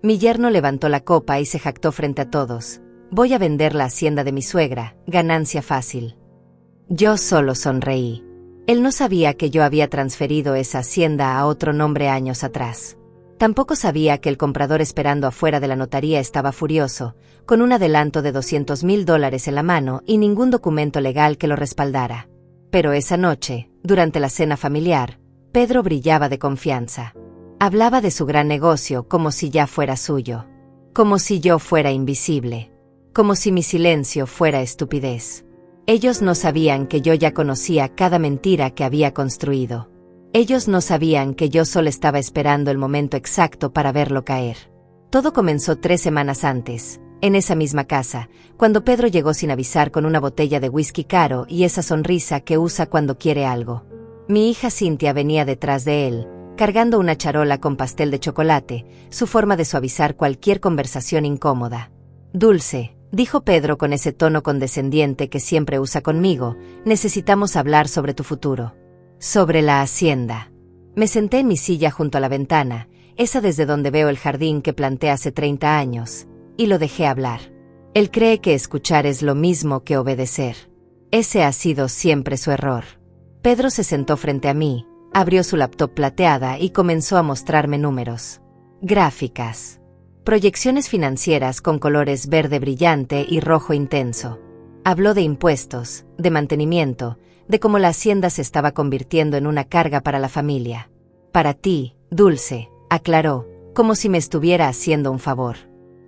Mi yerno levantó la copa y se jactó frente a todos. Voy a vender la hacienda de mi suegra, ganancia fácil. Yo solo sonreí. Él no sabía que yo había transferido esa hacienda a otro nombre años atrás. Tampoco sabía que el comprador esperando afuera de la notaría estaba furioso, con un adelanto de $200,000 en la mano y ningún documento legal que lo respaldara. Pero esa noche, durante la cena familiar, Pedro brillaba de confianza. Hablaba de su gran negocio como si ya fuera suyo. Como si yo fuera invisible. Como si mi silencio fuera estupidez. Ellos no sabían que yo ya conocía cada mentira que había construido. Ellos no sabían que yo solo estaba esperando el momento exacto para verlo caer. Todo comenzó 3 semanas antes, en esa misma casa, cuando Pedro llegó sin avisar con una botella de whisky caro y esa sonrisa que usa cuando quiere algo. Mi hija Cintia venía detrás de él, cargando una charola con pastel de chocolate, su forma de suavizar cualquier conversación incómoda. Dulce, dijo Pedro con ese tono condescendiente que siempre usa conmigo, necesitamos hablar sobre tu futuro. Sobre la hacienda. Me senté en mi silla junto a la ventana, esa desde donde veo el jardín que planté hace 30 años, y lo dejé hablar. Él cree que escuchar es lo mismo que obedecer. Ese ha sido siempre su error. Pedro se sentó frente a mí, abrió su laptop plateada y comenzó a mostrarme números. Gráficas. Proyecciones financieras con colores verde brillante y rojo intenso. Habló de impuestos, de mantenimiento, de cómo la hacienda se estaba convirtiendo en una carga para la familia. Para ti, Dulce, aclaró, como si me estuviera haciendo un favor.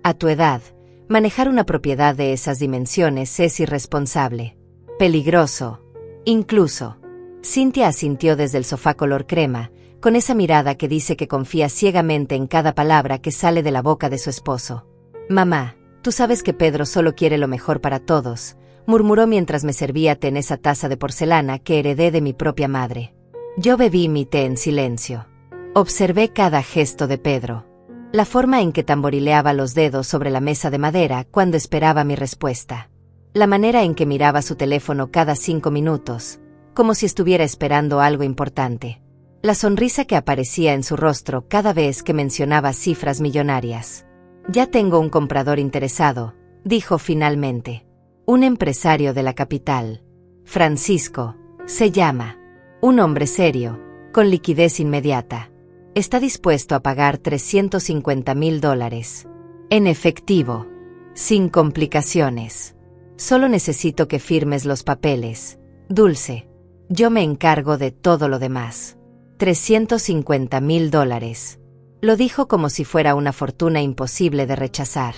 A tu edad, manejar una propiedad de esas dimensiones es irresponsable. Peligroso. Incluso. Cintia asintió desde el sofá color crema, con esa mirada que dice que confía ciegamente en cada palabra que sale de la boca de su esposo. Mamá, tú sabes que Pedro solo quiere lo mejor para todos, murmuró mientras me servía té en esa taza de porcelana que heredé de mi propia madre. Yo bebí mi té en silencio. Observé cada gesto de Pedro. La forma en que tamborileaba los dedos sobre la mesa de madera cuando esperaba mi respuesta. La manera en que miraba su teléfono cada 5 minutos, como si estuviera esperando algo importante. La sonrisa que aparecía en su rostro cada vez que mencionaba cifras millonarias. Ya tengo un comprador interesado, dijo finalmente. Un empresario de la capital. Francisco, se llama. Un hombre serio, con liquidez inmediata. Está dispuesto a pagar $350,000. En efectivo. Sin complicaciones. Solo necesito que firmes los papeles. Dulce. Yo me encargo de todo lo demás. $350,000. Lo dijo como si fuera una fortuna imposible de rechazar.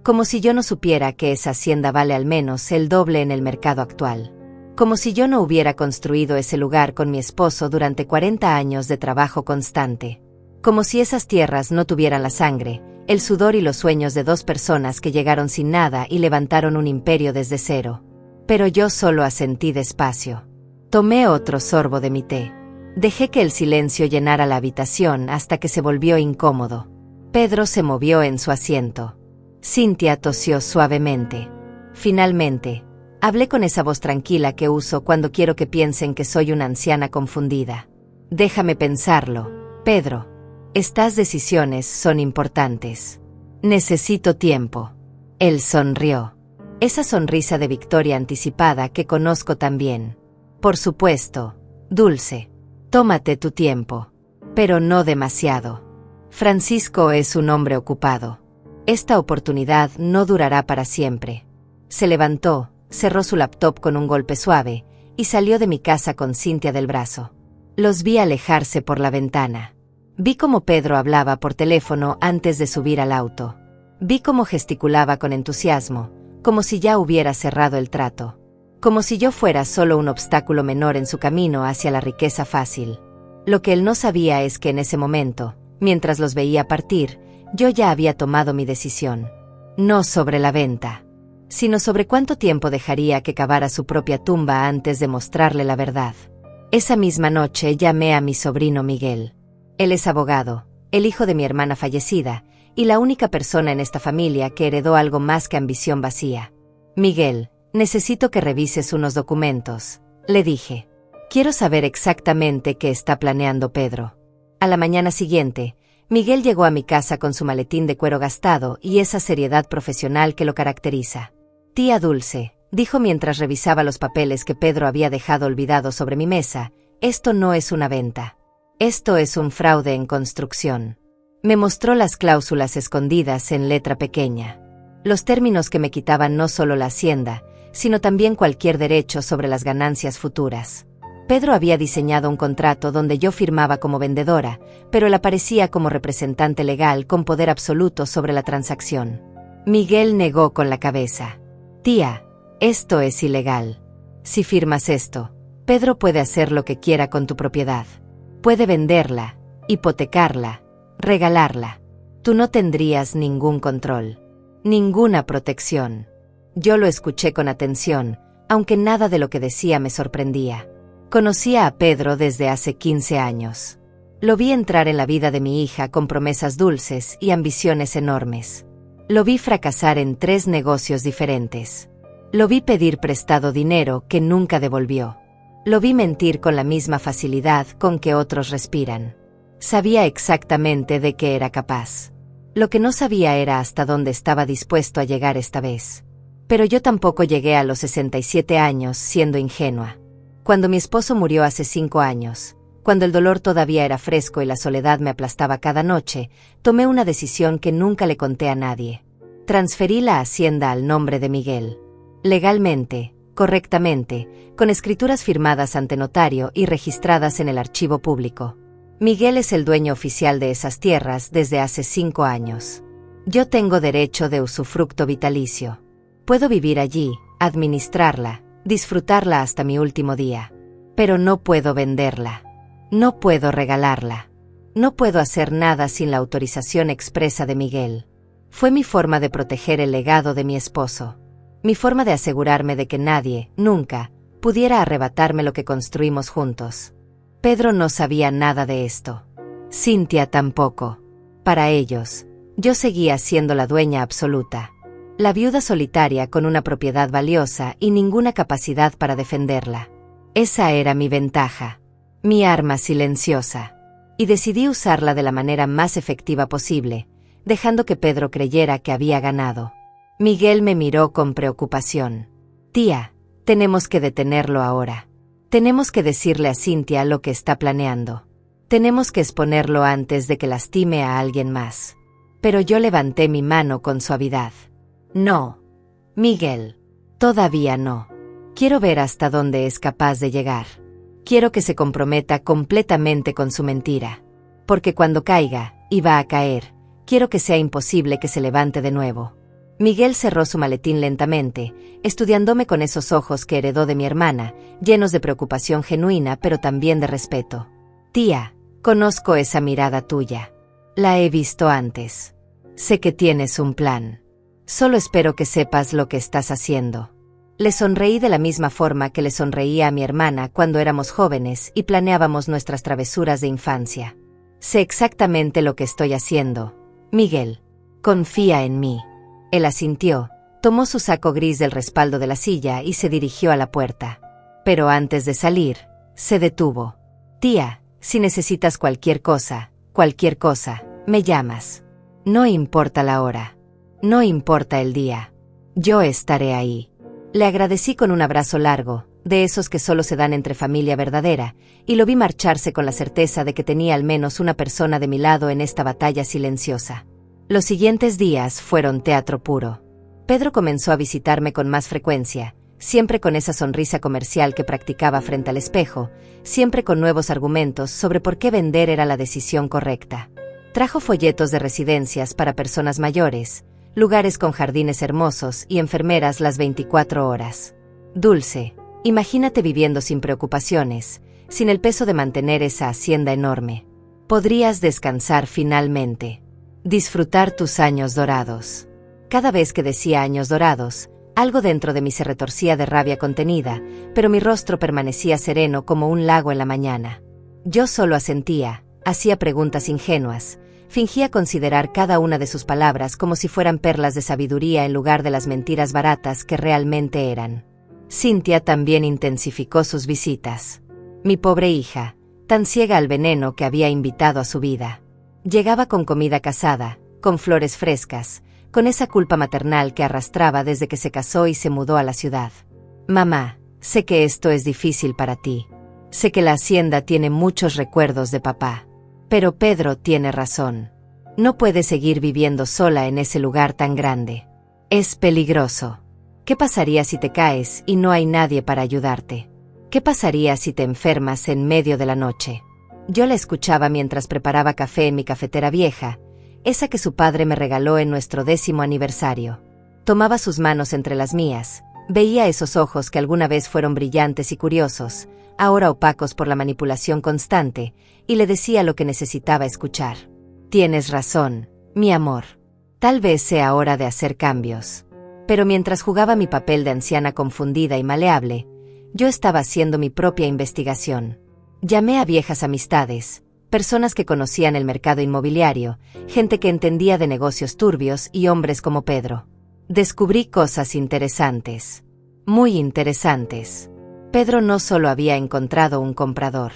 Como si yo no supiera que esa hacienda vale al menos el doble en el mercado actual. Como si yo no hubiera construido ese lugar con mi esposo durante 40 años de trabajo constante. Como si esas tierras no tuvieran la sangre, el sudor y los sueños de 2 personas que llegaron sin nada y levantaron un imperio desde cero. Pero yo solo asentí despacio. Tomé otro sorbo de mi té. Dejé que el silencio llenara la habitación hasta que se volvió incómodo. Pedro se movió en su asiento. Cintia tosió suavemente. Finalmente, hablé con esa voz tranquila que uso cuando quiero que piensen que soy una anciana confundida. Déjame pensarlo, Pedro. Estas decisiones son importantes. Necesito tiempo. Él sonrió. Esa sonrisa de victoria anticipada que conozco tan bien. Por supuesto, Dulce. Tómate tu tiempo. Pero no demasiado. Francisco es un hombre ocupado. Esta oportunidad no durará para siempre. Se levantó, cerró su laptop con un golpe suave, y salió de mi casa con Cintia del brazo. Los vi alejarse por la ventana. Vi cómo Pedro hablaba por teléfono antes de subir al auto. Vi cómo gesticulaba con entusiasmo, como si ya hubiera cerrado el trato. Como si yo fuera solo un obstáculo menor en su camino hacia la riqueza fácil. Lo que él no sabía es que en ese momento, mientras los veía partir, yo ya había tomado mi decisión. No sobre la venta, sino sobre cuánto tiempo dejaría que cavara su propia tumba antes de mostrarle la verdad. Esa misma noche llamé a mi sobrino Miguel. Él es abogado, el hijo de mi hermana fallecida, y la única persona en esta familia que heredó algo más que ambición vacía. Miguel, necesito que revises unos documentos, le dije. Quiero saber exactamente qué está planeando Pedro. A la mañana siguiente, Miguel llegó a mi casa con su maletín de cuero gastado y esa seriedad profesional que lo caracteriza. Tía Dulce, dijo mientras revisaba los papeles que Pedro había dejado olvidados sobre mi mesa, esto no es una venta. Esto es un fraude en construcción. Me mostró las cláusulas escondidas en letra pequeña. Los términos que me quitaban no solo la hacienda, sino también cualquier derecho sobre las ganancias futuras. Pedro había diseñado un contrato donde yo firmaba como vendedora, pero él aparecía como representante legal con poder absoluto sobre la transacción. Miguel negó con la cabeza. Tía, esto es ilegal. Si firmas esto, Pedro puede hacer lo que quiera con tu propiedad. Puede venderla, hipotecarla, regalarla. Tú no tendrías ningún control, ninguna protección. Yo lo escuché con atención, aunque nada de lo que decía me sorprendía. Conocía a Pedro desde hace 15 años. Lo vi entrar en la vida de mi hija con promesas dulces y ambiciones enormes. Lo vi fracasar en 3 negocios diferentes. Lo vi pedir prestado dinero que nunca devolvió. Lo vi mentir con la misma facilidad con que otros respiran. Sabía exactamente de qué era capaz. Lo que no sabía era hasta dónde estaba dispuesto a llegar esta vez. Pero yo tampoco llegué a los 67 años siendo ingenua. Cuando mi esposo murió hace 5 años, cuando el dolor todavía era fresco y la soledad me aplastaba cada noche, tomé una decisión que nunca le conté a nadie. Transferí la hacienda al nombre de Miguel. Legalmente, correctamente, con escrituras firmadas ante notario y registradas en el archivo público. Miguel es el dueño oficial de esas tierras desde hace 5 años. Yo tengo derecho de usufructo vitalicio. Puedo vivir allí, administrarla, disfrutarla hasta mi último día. Pero no puedo venderla. No puedo regalarla. No puedo hacer nada sin la autorización expresa de Miguel. Fue mi forma de proteger el legado de mi esposo. Mi forma de asegurarme de que nadie, nunca, pudiera arrebatarme lo que construimos juntos. Pedro no sabía nada de esto. Cintia tampoco. Para ellos, yo seguía siendo la dueña absoluta. La viuda solitaria con una propiedad valiosa y ninguna capacidad para defenderla. Esa era mi ventaja. Mi arma silenciosa. Y decidí usarla de la manera más efectiva posible, dejando que Pedro creyera que había ganado. Miguel me miró con preocupación. Tía, tenemos que detenerlo ahora. Tenemos que decirle a Cintia lo que está planeando. Tenemos que exponerlo antes de que lastime a alguien más. Pero yo levanté mi mano con suavidad. No, Miguel, todavía no. Quiero ver hasta dónde es capaz de llegar. Quiero que se comprometa completamente con su mentira. Porque cuando caiga, y va a caer, quiero que sea imposible que se levante de nuevo. Miguel cerró su maletín lentamente, estudiándome con esos ojos que heredó de mi hermana, llenos de preocupación genuina pero también de respeto. Tía, conozco esa mirada tuya. La he visto antes. Sé que tienes un plan. Solo espero que sepas lo que estás haciendo. Le sonreí de la misma forma que le sonreía a mi hermana cuando éramos jóvenes y planeábamos nuestras travesuras de infancia. Sé exactamente lo que estoy haciendo. Miguel, confía en mí. Él asintió, tomó su saco gris del respaldo de la silla y se dirigió a la puerta. Pero antes de salir, se detuvo. Tía, si necesitas cualquier cosa, me llamas. No importa la hora. No importa el día. Yo estaré ahí. Le agradecí con un abrazo largo, de esos que solo se dan entre familia verdadera, y lo vi marcharse con la certeza de que tenía al menos una persona de mi lado en esta batalla silenciosa. Los siguientes días fueron teatro puro. Pedro comenzó a visitarme con más frecuencia, siempre con esa sonrisa comercial que practicaba frente al espejo, siempre con nuevos argumentos sobre por qué vender era la decisión correcta. Trajo folletos de residencias para personas mayores, lugares con jardines hermosos y enfermeras las 24 horas. Dulce, imagínate viviendo sin preocupaciones, sin el peso de mantener esa hacienda enorme. Podrías descansar finalmente. Disfrutar tus años dorados. Cada vez que decía años dorados, algo dentro de mí se retorcía de rabia contenida, pero mi rostro permanecía sereno como un lago en la mañana. Yo solo asentía, hacía preguntas ingenuas, fingía considerar cada una de sus palabras como si fueran perlas de sabiduría en lugar de las mentiras baratas que realmente eran. Cintia también intensificó sus visitas. Mi pobre hija, tan ciega al veneno que había invitado a su vida. Llegaba con comida casada, con flores frescas, con esa culpa maternal que arrastraba desde que se casó y se mudó a la ciudad. Mamá, sé que esto es difícil para ti. Sé que la hacienda tiene muchos recuerdos de papá. Pero Pedro tiene razón. No puedes seguir viviendo sola en ese lugar tan grande. Es peligroso. ¿Qué pasaría si te caes y no hay nadie para ayudarte? ¿Qué pasaría si te enfermas en medio de la noche? Yo la escuchaba mientras preparaba café en mi cafetera vieja, esa que su padre me regaló en nuestro 10º aniversario. Tomaba sus manos entre las mías, veía esos ojos que alguna vez fueron brillantes y curiosos, ahora opacos por la manipulación constante, y le decía lo que necesitaba escuchar. Tienes razón, mi amor. Tal vez sea hora de hacer cambios. Pero mientras jugaba mi papel de anciana confundida y maleable, yo estaba haciendo mi propia investigación. Llamé a viejas amistades, personas que conocían el mercado inmobiliario, gente que entendía de negocios turbios y hombres como Pedro. Descubrí cosas interesantes. Muy interesantes. Pedro no solo había encontrado un comprador.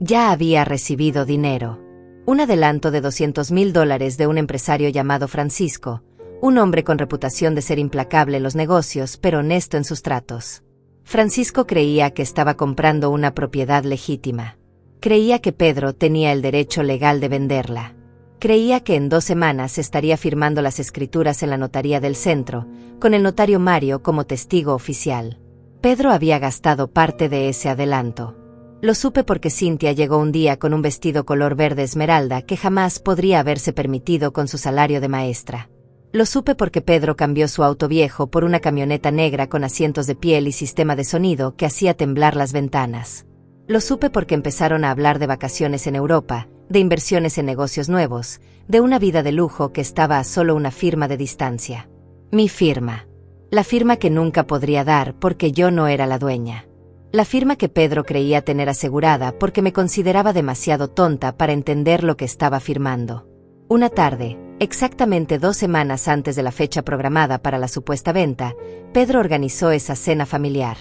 Ya había recibido dinero. Un adelanto de $200,000 de un empresario llamado Francisco, un hombre con reputación de ser implacable en los negocios pero honesto en sus tratos. Francisco creía que estaba comprando una propiedad legítima. Creía que Pedro tenía el derecho legal de venderla. Creía que en 2 semanas estaría firmando las escrituras en la notaría del centro, con el notario Mario como testigo oficial. Pedro había gastado parte de ese adelanto. Lo supe porque Cintia llegó un día con un vestido color verde esmeralda que jamás podría haberse permitido con su salario de maestra. Lo supe porque Pedro cambió su auto viejo por una camioneta negra con asientos de piel y sistema de sonido que hacía temblar las ventanas. Lo supe porque empezaron a hablar de vacaciones en Europa, de inversiones en negocios nuevos, de una vida de lujo que estaba a solo una firma de distancia. Mi firma. La firma que nunca podría dar porque yo no era la dueña. La firma que Pedro creía tener asegurada porque me consideraba demasiado tonta para entender lo que estaba firmando. Una tarde, exactamente 2 semanas antes de la fecha programada para la supuesta venta, Pedro organizó esa cena familiar.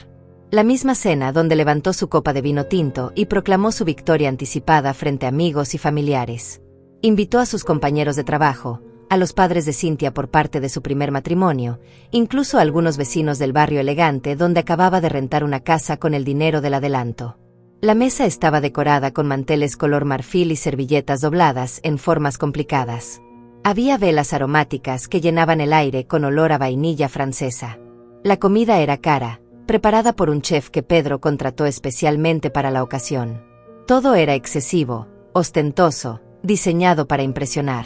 La misma cena donde levantó su copa de vino tinto y proclamó su victoria anticipada frente a amigos y familiares. Invitó a sus compañeros de trabajo, a los padres de Cintia por parte de su primer matrimonio, incluso a algunos vecinos del barrio elegante donde acababa de rentar una casa con el dinero del adelanto. La mesa estaba decorada con manteles color marfil y servilletas dobladas en formas complicadas. Había velas aromáticas que llenaban el aire con olor a vainilla francesa. La comida era cara, preparada por un chef que Pedro contrató especialmente para la ocasión. Todo era excesivo, ostentoso, diseñado para impresionar.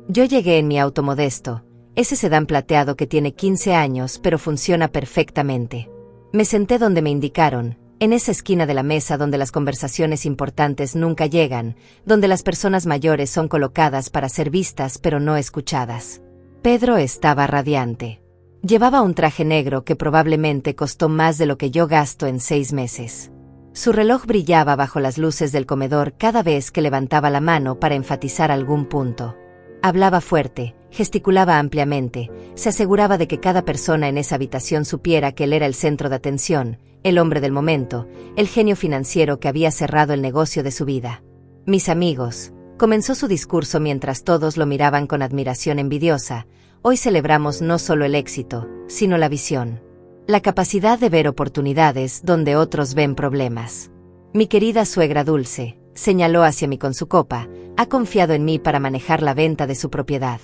Yo llegué en mi auto modesto, ese sedán plateado que tiene 15 años pero funciona perfectamente. Me senté donde me indicaron, en esa esquina de la mesa donde las conversaciones importantes nunca llegan, donde las personas mayores son colocadas para ser vistas pero no escuchadas. Pedro estaba radiante. Llevaba un traje negro que probablemente costó más de lo que yo gasto en 6 meses. Su reloj brillaba bajo las luces del comedor cada vez que levantaba la mano para enfatizar algún punto. Hablaba fuerte, gesticulaba ampliamente, se aseguraba de que cada persona en esa habitación supiera que él era el centro de atención, el hombre del momento, el genio financiero que había cerrado el negocio de su vida. Mis amigos, comenzó su discurso mientras todos lo miraban con admiración envidiosa, hoy celebramos no solo el éxito, sino la visión. La capacidad de ver oportunidades donde otros ven problemas. Mi querida suegra Dulce, señaló hacia mí con su copa, ha confiado en mí para manejar la venta de su propiedad.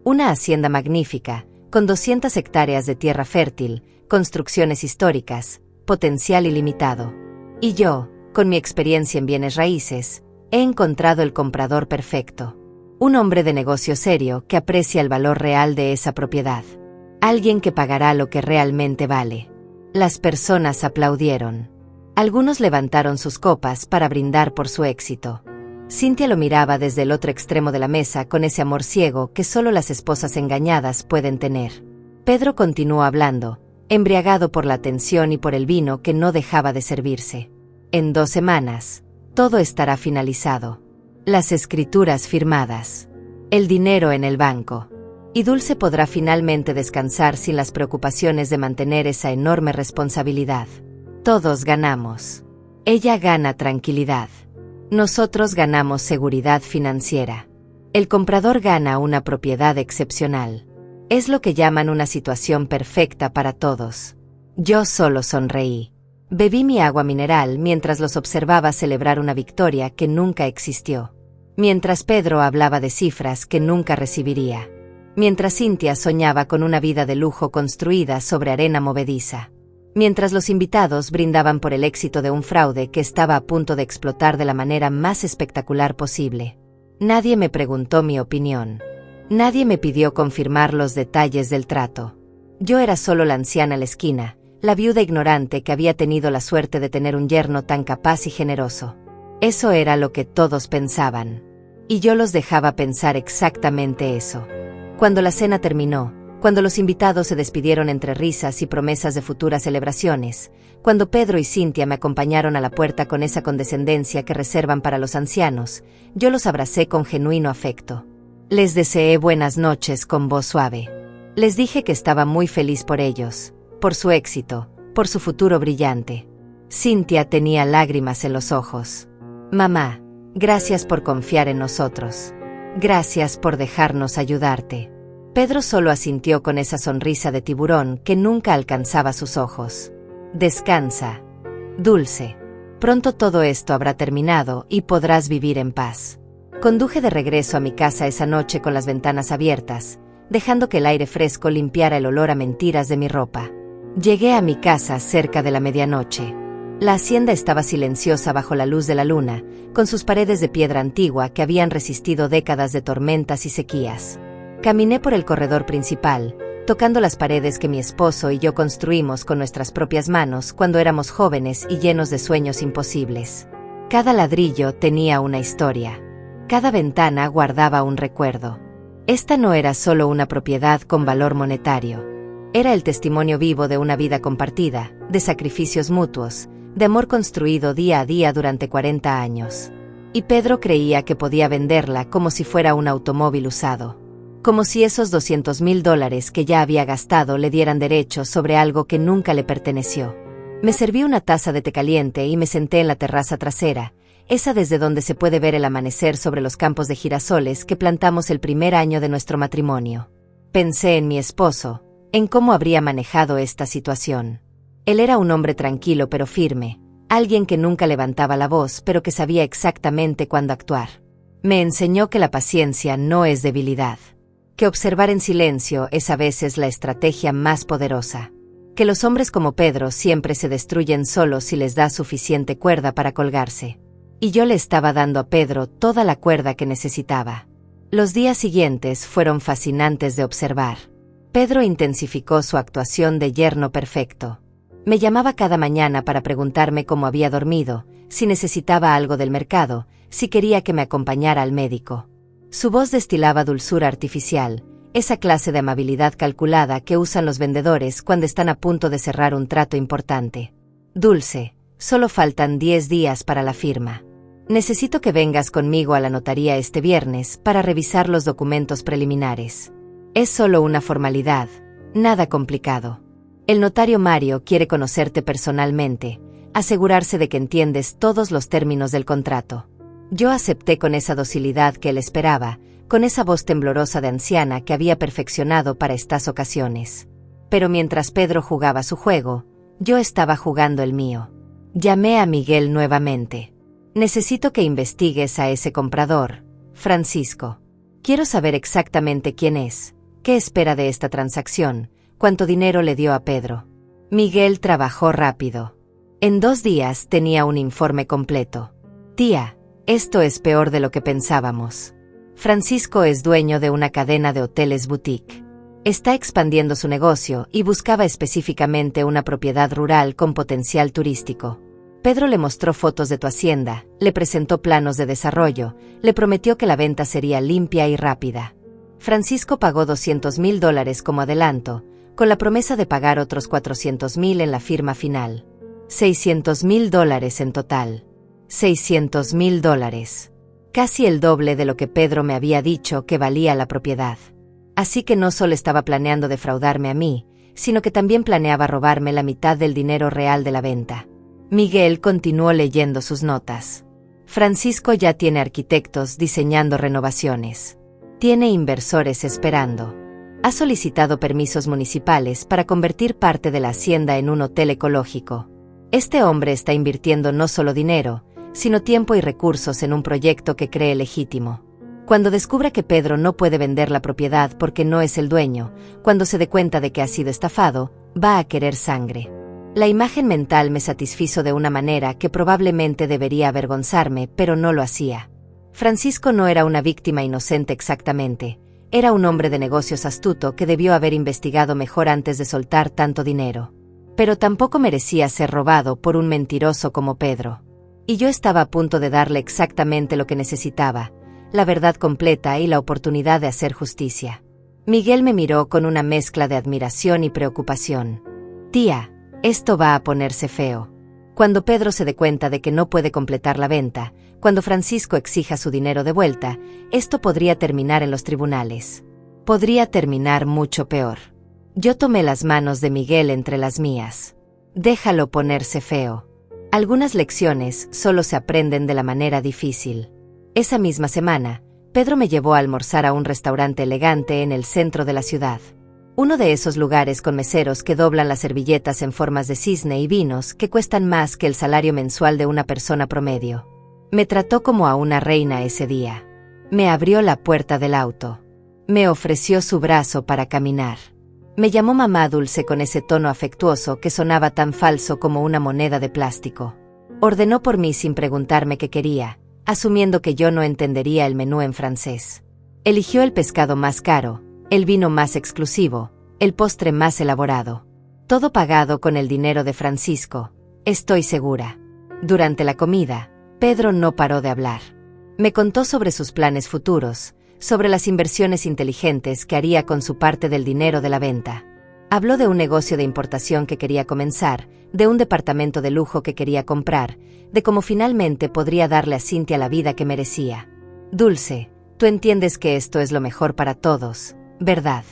Una hacienda magnífica, con 200 hectáreas de tierra fértil, construcciones históricas, potencial ilimitado. Y yo, con mi experiencia en bienes raíces, he encontrado el comprador perfecto. Un hombre de negocio serio que aprecia el valor real de esa propiedad. Alguien que pagará lo que realmente vale. Las personas aplaudieron. Algunos levantaron sus copas para brindar por su éxito. Cintia lo miraba desde el otro extremo de la mesa con ese amor ciego que solo las esposas engañadas pueden tener. Pedro continuó hablando, embriagado por la atención y por el vino que no dejaba de servirse. En 2 semanas, todo estará finalizado. Las escrituras firmadas. El dinero en el banco. Y Dulce podrá finalmente descansar sin las preocupaciones de mantener esa enorme responsabilidad. Todos ganamos. Ella gana tranquilidad. Nosotros ganamos seguridad financiera. El comprador gana una propiedad excepcional. Es lo que llaman una situación perfecta para todos. Yo solo sonreí. Bebí mi agua mineral mientras los observaba celebrar una victoria que nunca existió. Mientras Pedro hablaba de cifras que nunca recibiría. Mientras Cynthia soñaba con una vida de lujo construida sobre arena movediza. Mientras los invitados brindaban por el éxito de un fraude que estaba a punto de explotar de la manera más espectacular posible. Nadie me preguntó mi opinión. Nadie me pidió confirmar los detalles del trato. Yo era solo la anciana a la esquina, la viuda ignorante que había tenido la suerte de tener un yerno tan capaz y generoso. Eso era lo que todos pensaban. Y yo los dejaba pensar exactamente eso. Cuando la cena terminó, cuando los invitados se despidieron entre risas y promesas de futuras celebraciones, cuando Pedro y Cynthia me acompañaron a la puerta con esa condescendencia que reservan para los ancianos, yo los abracé con genuino afecto. Les deseé buenas noches con voz suave. Les dije que estaba muy feliz por ellos, por su éxito, por su futuro brillante. Cynthia tenía lágrimas en los ojos. Mamá, gracias por confiar en nosotros. Gracias por dejarnos ayudarte. Pedro solo asintió con esa sonrisa de tiburón que nunca alcanzaba sus ojos. Descansa, Dulce. Pronto todo esto habrá terminado y podrás vivir en paz. Conduje de regreso a mi casa esa noche con las ventanas abiertas, dejando que el aire fresco limpiara el olor a mentiras de mi ropa. Llegué a mi casa cerca de la medianoche. La hacienda estaba silenciosa bajo la luz de la luna, con sus paredes de piedra antigua que habían resistido décadas de tormentas y sequías. Caminé por el corredor principal, tocando las paredes que mi esposo y yo construimos con nuestras propias manos cuando éramos jóvenes y llenos de sueños imposibles. Cada ladrillo tenía una historia. Cada ventana guardaba un recuerdo. Esta no era solo una propiedad con valor monetario. Era el testimonio vivo de una vida compartida, de sacrificios mutuos, de amor construido día a día durante 40 años. Y Pedro creía que podía venderla como si fuera un automóvil usado. Como si esos $200,000 que ya había gastado le dieran derechos sobre algo que nunca le perteneció. Me serví una taza de té caliente y me senté en la terraza trasera, esa desde donde se puede ver el amanecer sobre los campos de girasoles que plantamos el primer año de nuestro matrimonio. Pensé en mi esposo, en cómo habría manejado esta situación. Él era un hombre tranquilo pero firme, alguien que nunca levantaba la voz pero que sabía exactamente cuándo actuar. Me enseñó que la paciencia no es debilidad. Que observar en silencio es a veces la estrategia más poderosa. Que los hombres como Pedro siempre se destruyen solos si les da suficiente cuerda para colgarse. Y yo le estaba dando a Pedro toda la cuerda que necesitaba. Los días siguientes fueron fascinantes de observar. Pedro intensificó su actuación de yerno perfecto. Me llamaba cada mañana para preguntarme cómo había dormido, si necesitaba algo del mercado, si quería que me acompañara al médico. Su voz destilaba dulzura artificial, esa clase de amabilidad calculada que usan los vendedores cuando están a punto de cerrar un trato importante. Dulce, solo faltan 10 días para la firma. Necesito que vengas conmigo a la notaría este viernes para revisar los documentos preliminares. Es solo una formalidad, nada complicado. El notario Mario quiere conocerte personalmente, asegurarse de que entiendes todos los términos del contrato. Yo acepté con esa docilidad que él esperaba, con esa voz temblorosa de anciana que había perfeccionado para estas ocasiones. Pero mientras Pedro jugaba su juego, yo estaba jugando el mío. Llamé a Miguel nuevamente. Necesito que investigues a ese comprador, Francisco. Quiero saber exactamente quién es, qué espera de esta transacción, cuánto dinero le dio a Pedro. Miguel trabajó rápido. En 2 días tenía un informe completo. Tía, esto es peor de lo que pensábamos. Francisco es dueño de una cadena de hoteles boutique. Está expandiendo su negocio y buscaba específicamente una propiedad rural con potencial turístico. Pedro le mostró fotos de tu hacienda, le presentó planos de desarrollo, le prometió que la venta sería limpia y rápida. Francisco pagó $200,000 como adelanto, con la promesa de pagar otros $400,000 en la firma final. $600,000 en total. $600,000. Casi el doble de lo que Pedro me había dicho que valía la propiedad. Así que no solo estaba planeando defraudarme a mí, sino que también planeaba robarme la mitad del dinero real de la venta. Miguel continuó leyendo sus notas. Francisco ya tiene arquitectos diseñando renovaciones. Tiene inversores esperando. Ha solicitado permisos municipales para convertir parte de la hacienda en un hotel ecológico. Este hombre está invirtiendo no solo dinero, sino tiempo y recursos en un proyecto que cree legítimo. Cuando descubra que Pedro no puede vender la propiedad porque no es el dueño, cuando se dé cuenta de que ha sido estafado, va a querer sangre. La imagen mental me satisfizo de una manera que probablemente debería avergonzarme, pero no lo hacía. Francisco no era una víctima inocente exactamente. Era un hombre de negocios astuto que debió haber investigado mejor antes de soltar tanto dinero. Pero tampoco merecía ser robado por un mentiroso como Pedro. Y yo estaba a punto de darle exactamente lo que necesitaba, la verdad completa y la oportunidad de hacer justicia. Miguel me miró con una mezcla de admiración y preocupación. Tía, esto va a ponerse feo. Cuando Pedro se dé cuenta de que no puede completar la venta, cuando Francisco exija su dinero de vuelta, esto podría terminar en los tribunales. Podría terminar mucho peor. Yo tomé las manos de Miguel entre las mías. Déjalo ponerse feo. Algunas lecciones solo se aprenden de la manera difícil. Esa misma semana, Pedro me llevó a almorzar a un restaurante elegante en el centro de la ciudad. Uno de esos lugares con meseros que doblan las servilletas en formas de cisne y vinos que cuestan más que el salario mensual de una persona promedio. Me trató como a una reina ese día. Me abrió la puerta del auto. Me ofreció su brazo para caminar. Me llamó mamá dulce con ese tono afectuoso que sonaba tan falso como una moneda de plástico. Ordenó por mí sin preguntarme qué quería, asumiendo que yo no entendería el menú en francés. Eligió el pescado más caro, el vino más exclusivo, el postre más elaborado. Todo pagado con el dinero de Francisco, estoy segura. Durante la comida, Pedro no paró de hablar. Me contó sobre sus planes futuros, sobre las inversiones inteligentes que haría con su parte del dinero de la venta. Habló de un negocio de importación que quería comenzar, de un departamento de lujo que quería comprar, de cómo finalmente podría darle a Cintia la vida que merecía. Dulce, tú entiendes que esto es lo mejor para todos, ¿verdad?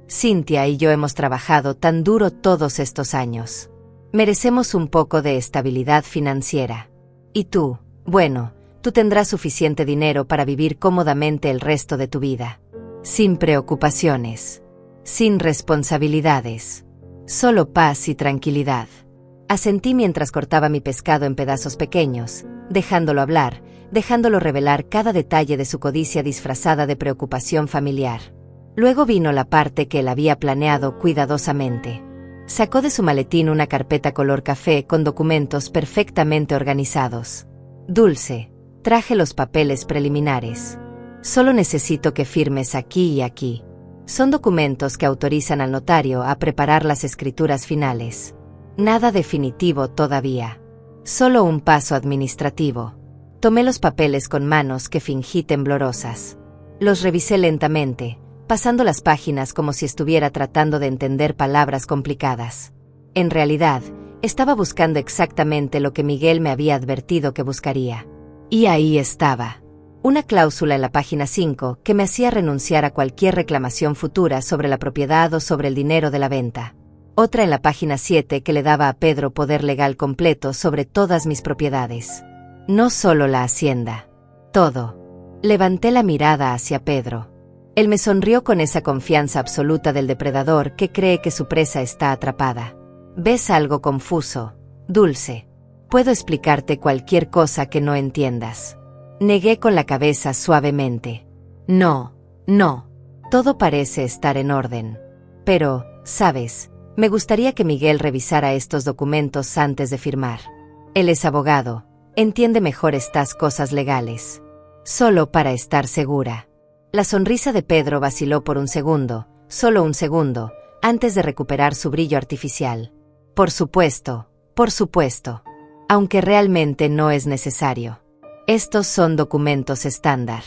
Cintia y yo hemos trabajado tan duro todos estos años. Merecemos un poco de estabilidad financiera. Y tú, bueno, tú tendrás suficiente dinero para vivir cómodamente el resto de tu vida. Sin preocupaciones. Sin responsabilidades. Solo paz y tranquilidad. Asentí mientras cortaba mi pescado en pedazos pequeños, dejándolo hablar, dejándolo revelar cada detalle de su codicia disfrazada de preocupación familiar. Luego vino la parte que él había planeado cuidadosamente. Sacó de su maletín una carpeta color café con documentos perfectamente organizados. Dulce, traje los papeles preliminares. Solo necesito que firmes aquí y aquí. Son documentos que autorizan al notario a preparar las escrituras finales. Nada definitivo todavía. Solo un paso administrativo. Tomé los papeles con manos que fingí temblorosas. Los revisé lentamente, pasando las páginas como si estuviera tratando de entender palabras complicadas. En realidad, estaba buscando exactamente lo que Miguel me había advertido que buscaría. Y ahí estaba. Una cláusula en la página 5 que me hacía renunciar a cualquier reclamación futura sobre la propiedad o sobre el dinero de la venta. Otra en la página 7 que le daba a Pedro poder legal completo sobre todas mis propiedades. No solo la hacienda. Todo. Levanté la mirada hacia Pedro. Él me sonrió con esa confianza absoluta del depredador que cree que su presa está atrapada. ¿Ves algo confuso, Dulce? Puedo explicarte cualquier cosa que no entiendas. Negué con la cabeza suavemente. No. Todo parece estar en orden. Pero, ¿sabes? Me gustaría que Miguel revisara estos documentos antes de firmar. Él es abogado, entiende mejor estas cosas legales. Solo para estar segura. La sonrisa de Pedro vaciló por un segundo, solo un segundo, antes de recuperar su brillo artificial. Por supuesto. Aunque realmente no es necesario. Estos son documentos estándar.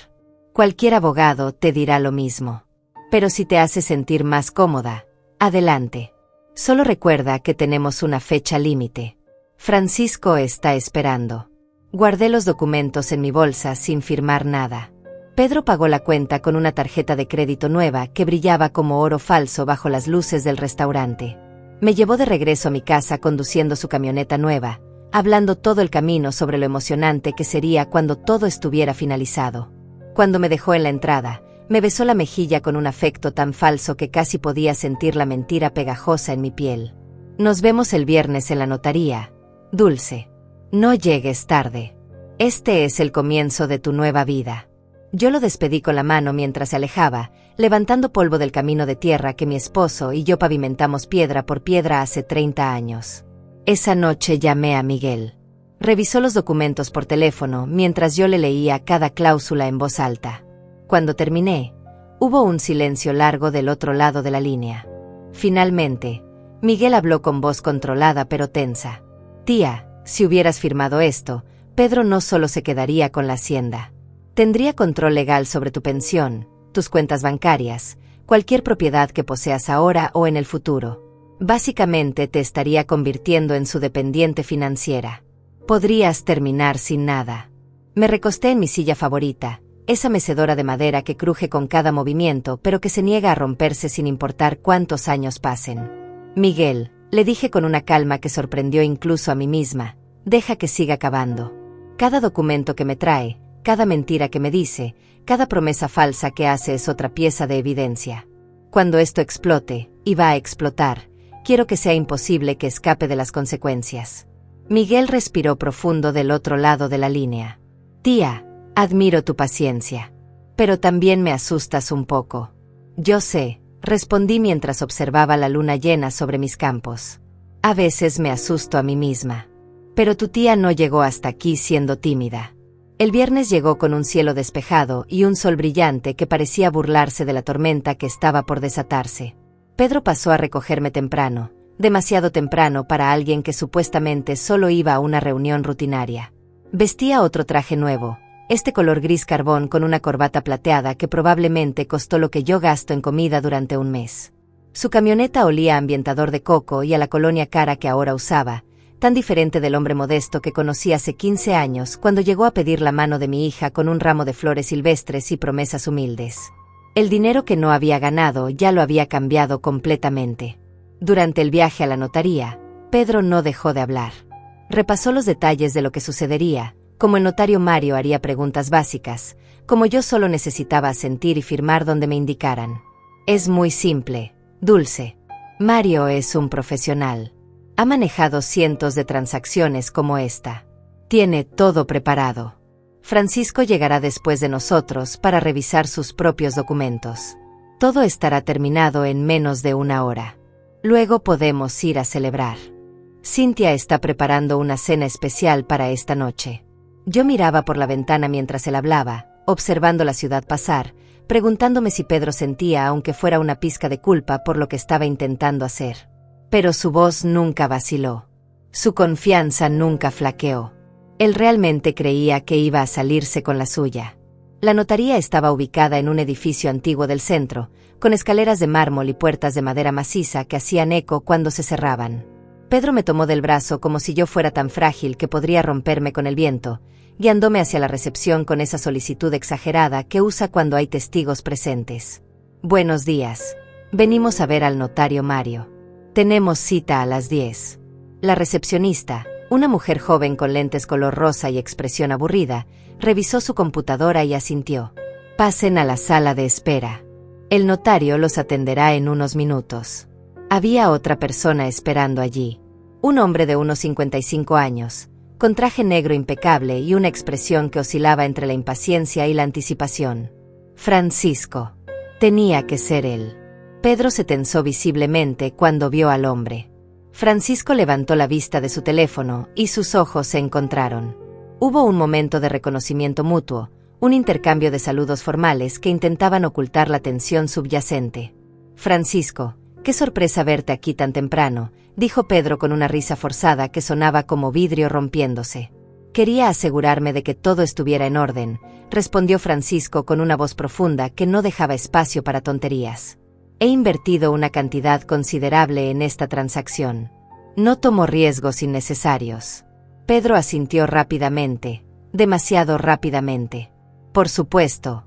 Cualquier abogado te dirá lo mismo. Pero si te hace sentir más cómoda, adelante. Solo recuerda que tenemos una fecha límite. Francisco está esperando. Guardé los documentos en mi bolsa sin firmar nada. Pedro pagó la cuenta con una tarjeta de crédito nueva que brillaba como oro falso bajo las luces del restaurante. Me llevó de regreso a mi casa conduciendo su camioneta nueva, hablando todo el camino sobre lo emocionante que sería cuando todo estuviera finalizado. Cuando me dejó en la entrada, Me besó la mejilla con un afecto tan falso que casi podía sentir la mentira pegajosa en mi piel. Nos vemos el viernes en la notaría, Dulce. No llegues tarde. Este es el comienzo de tu nueva vida. Yo lo despedí con la mano mientras se alejaba, levantando polvo del camino de tierra que mi esposo y yo pavimentamos piedra por piedra hace 30 años. Esa noche llamé a Miguel. Revisó los documentos por teléfono mientras yo le leía cada cláusula en voz alta. Cuando terminé, hubo un silencio largo del otro lado de la línea. Finalmente, Miguel habló con voz controlada pero tensa. Tía, si hubieras firmado esto, Pedro no solo se quedaría con la hacienda. Tendría control legal sobre tu pensión, tus cuentas bancarias, cualquier propiedad que poseas ahora o en el futuro. Básicamente te estaría convirtiendo en su dependiente financiera. Podrías terminar sin nada. Me recosté en mi silla favorita, esa mecedora de madera que cruje con cada movimiento pero que se niega a romperse sin importar cuántos años pasen. Miguel, le dije con una calma que sorprendió incluso a mí misma, deja que siga cavando. Cada documento que me trae, cada mentira que me dice, cada promesa falsa que hace es otra pieza de evidencia. Cuando esto explote, y va a explotar, quiero que sea imposible que escape de las consecuencias. Miguel respiró profundo del otro lado de la línea. Tía, admiro tu paciencia. Pero también me asustas un poco. Yo sé, respondí mientras observaba la luna llena sobre mis campos. A veces me asusto a mí misma. Pero tu tía no llegó hasta aquí siendo tímida. El viernes llegó con un cielo despejado y un sol brillante que parecía burlarse de la tormenta que estaba por desatarse. Pedro pasó a recogerme temprano, demasiado temprano para alguien que supuestamente solo iba a una reunión rutinaria. Vestía otro traje nuevo, este color gris carbón con una corbata plateada que probablemente costó lo que yo gasto en comida durante un mes. Su camioneta olía a ambientador de coco y a la colonia cara que ahora usaba, tan diferente del hombre modesto que conocí hace 15 años cuando llegó a pedir la mano de mi hija con un ramo de flores silvestres y promesas humildes. El dinero que no había ganado ya lo había cambiado completamente. Durante el viaje a la notaría, Pedro no dejó de hablar. Repasó los detalles de lo que sucedería, como el notario Mario haría preguntas básicas, como yo solo necesitaba asentir y firmar donde me indicaran. Es muy simple, Dulce. Mario es un profesional. Ha manejado cientos de transacciones como esta. Tiene todo preparado. Francisco llegará después de nosotros para revisar sus propios documentos. Todo estará terminado en menos de una hora. Luego podemos ir a celebrar. Cintia está preparando una cena especial para esta noche. Yo miraba por la ventana mientras él hablaba, observando la ciudad pasar, preguntándome si Pedro sentía aunque fuera una pizca de culpa por lo que estaba intentando hacer. Pero su voz nunca vaciló. Su confianza nunca flaqueó. Él realmente creía que iba a salirse con la suya. La notaría estaba ubicada en un edificio antiguo del centro, con escaleras de mármol y puertas de madera maciza que hacían eco cuando se cerraban. Pedro me tomó del brazo como si yo fuera tan frágil que podría romperme con el viento, guiándome hacia la recepción con esa solicitud exagerada que usa cuando hay testigos presentes. Buenos días. Venimos a ver al notario Mario. Tenemos cita a las 10. La recepcionista, una mujer joven con lentes color rosa y expresión aburrida, revisó su computadora y asintió. Pasen a la sala de espera. El notario los atenderá en unos minutos. Había otra persona esperando allí. Un hombre de unos 55 años, con traje negro impecable y una expresión que oscilaba entre la impaciencia y la anticipación. Francisco. Tenía que ser él. Pedro se tensó visiblemente cuando vio al hombre. Francisco levantó la vista de su teléfono y sus ojos se encontraron. Hubo un momento de reconocimiento mutuo, un intercambio de saludos formales que intentaban ocultar la tensión subyacente. Francisco, qué sorpresa verte aquí tan temprano, dijo Pedro con una risa forzada que sonaba como vidrio rompiéndose. Quería asegurarme de que todo estuviera en orden, respondió Francisco con una voz profunda que no dejaba espacio para tonterías. He invertido una cantidad considerable en esta transacción. No tomo riesgos innecesarios. Pedro asintió rápidamente, demasiado rápidamente. Por supuesto,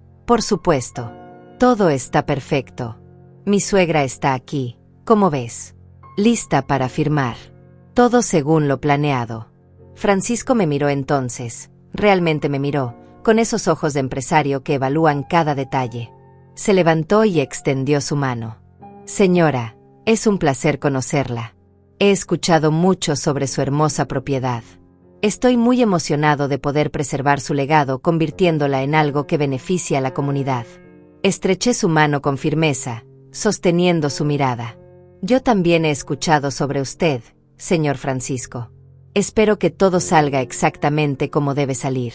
todo está perfecto. Mi suegra está aquí, ¿cómo ves? Lista para firmar. Todo según lo planeado. Francisco me miró entonces, realmente me miró, con esos ojos de empresario que evalúan cada detalle. Se levantó y extendió su mano. Señora, es un placer conocerla. He escuchado mucho sobre su hermosa propiedad. Estoy muy emocionado de poder preservar su legado convirtiéndola en algo que beneficie a la comunidad. Estreché su mano con firmeza, sosteniendo su mirada. Yo también he escuchado sobre usted, señor Francisco. Espero que todo salga exactamente como debe salir.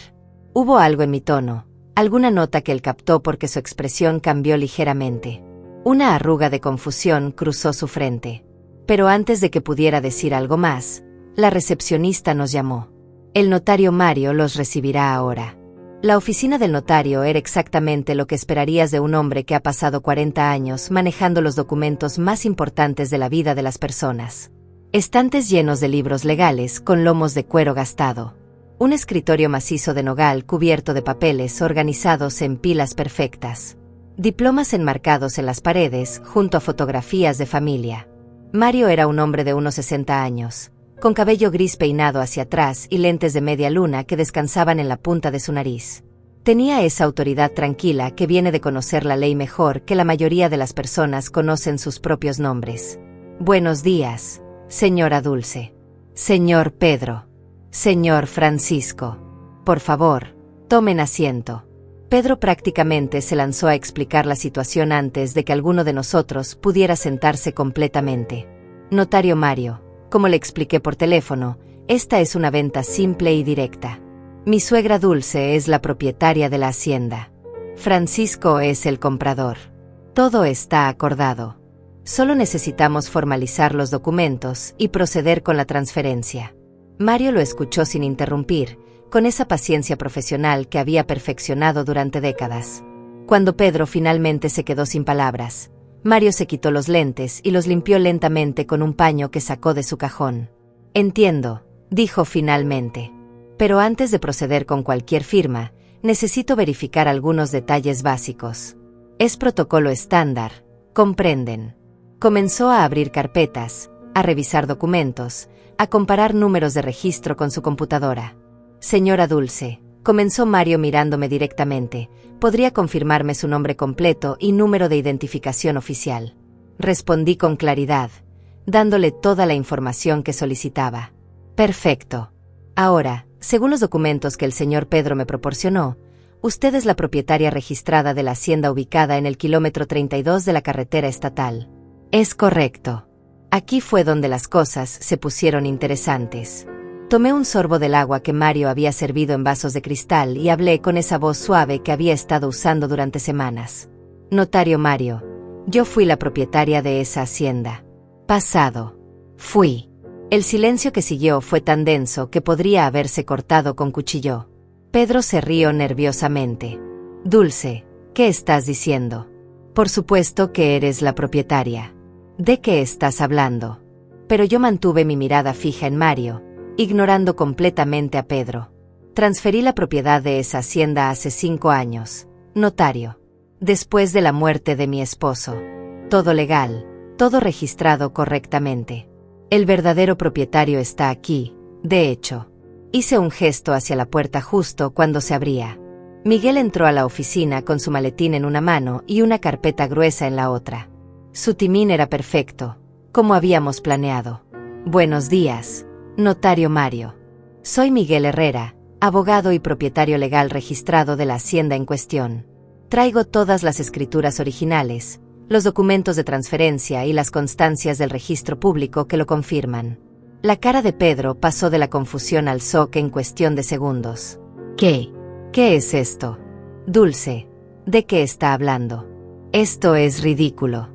Hubo algo en mi tono, alguna nota que él captó porque su expresión cambió ligeramente. Una arruga de confusión cruzó su frente. Pero antes de que pudiera decir algo más, la recepcionista nos llamó. El notario Mario los recibirá ahora. La oficina del notario era exactamente lo que esperarías de un hombre que ha pasado 40 años manejando los documentos más importantes de la vida de las personas. Estantes llenos de libros legales con lomos de cuero gastado. Un escritorio macizo de nogal cubierto de papeles organizados en pilas perfectas. Diplomas enmarcados en las paredes junto a fotografías de familia. Mario era un hombre de unos 60 años, con cabello gris peinado hacia atrás y lentes de media luna que descansaban en la punta de su nariz. Tenía esa autoridad tranquila que viene de conocer la ley mejor que la mayoría de las personas conocen sus propios nombres. Buenos días, señora Dulce. Señor Pedro. Señor Francisco. Por favor, tomen asiento. Pedro prácticamente se lanzó a explicar la situación antes de que alguno de nosotros pudiera sentarse completamente. Notario Mario, como le expliqué por teléfono, esta es una venta simple y directa. Mi suegra Dulce es la propietaria de la hacienda. Francisco es el comprador. Todo está acordado. Solo necesitamos formalizar los documentos y proceder con la transferencia. Mario lo escuchó sin interrumpir, con esa paciencia profesional que había perfeccionado durante décadas. Cuando Pedro finalmente se quedó sin palabras, Mario se quitó los lentes y los limpió lentamente con un paño que sacó de su cajón. Entiendo, dijo finalmente. Pero antes de proceder con cualquier firma, necesito verificar algunos detalles básicos. Es protocolo estándar, comprenden. Comenzó a abrir carpetas, a revisar documentos, a comparar números de registro con su computadora. Señora Dulce, comenzó Mario mirándome directamente, ¿podría confirmarme su nombre completo y número de identificación oficial? Respondí con claridad, dándole toda la información que solicitaba. Perfecto. Ahora, según los documentos que el señor Pedro me proporcionó, usted es la propietaria registrada de la hacienda ubicada en el kilómetro 32 de la carretera estatal. Es correcto. Aquí fue donde las cosas se pusieron interesantes. Tomé un sorbo del agua que Mario había servido en vasos de cristal y hablé con esa voz suave que había estado usando durante semanas. Notario Mario, yo fui la propietaria de esa hacienda. Pasado. Fui. El silencio que siguió fue tan denso que podría haberse cortado con cuchillo. Pedro se rió nerviosamente. Dulce, ¿qué estás diciendo? Por supuesto que eres la propietaria. ¿De qué estás hablando? Pero yo mantuve mi mirada fija en Mario, ignorando completamente a Pedro. Transferí la propiedad de esa hacienda hace 5 años, notario. Después de la muerte de mi esposo. Todo legal, todo registrado correctamente. El verdadero propietario está aquí, de hecho. Hice un gesto hacia la puerta justo cuando se abría. Miguel entró a la oficina con su maletín en una mano y una carpeta gruesa en la otra. Su timín era perfecto, como habíamos planeado. Buenos días, notario Mario. Soy Miguel Herrera, abogado y propietario legal registrado de la hacienda en cuestión. Traigo todas las escrituras originales, los documentos de transferencia y las constancias del registro público que lo confirman. La cara de Pedro pasó de la confusión al shock en cuestión de segundos. ¿Qué? ¿Qué es esto? Dulce, ¿de qué está hablando? Esto es ridículo.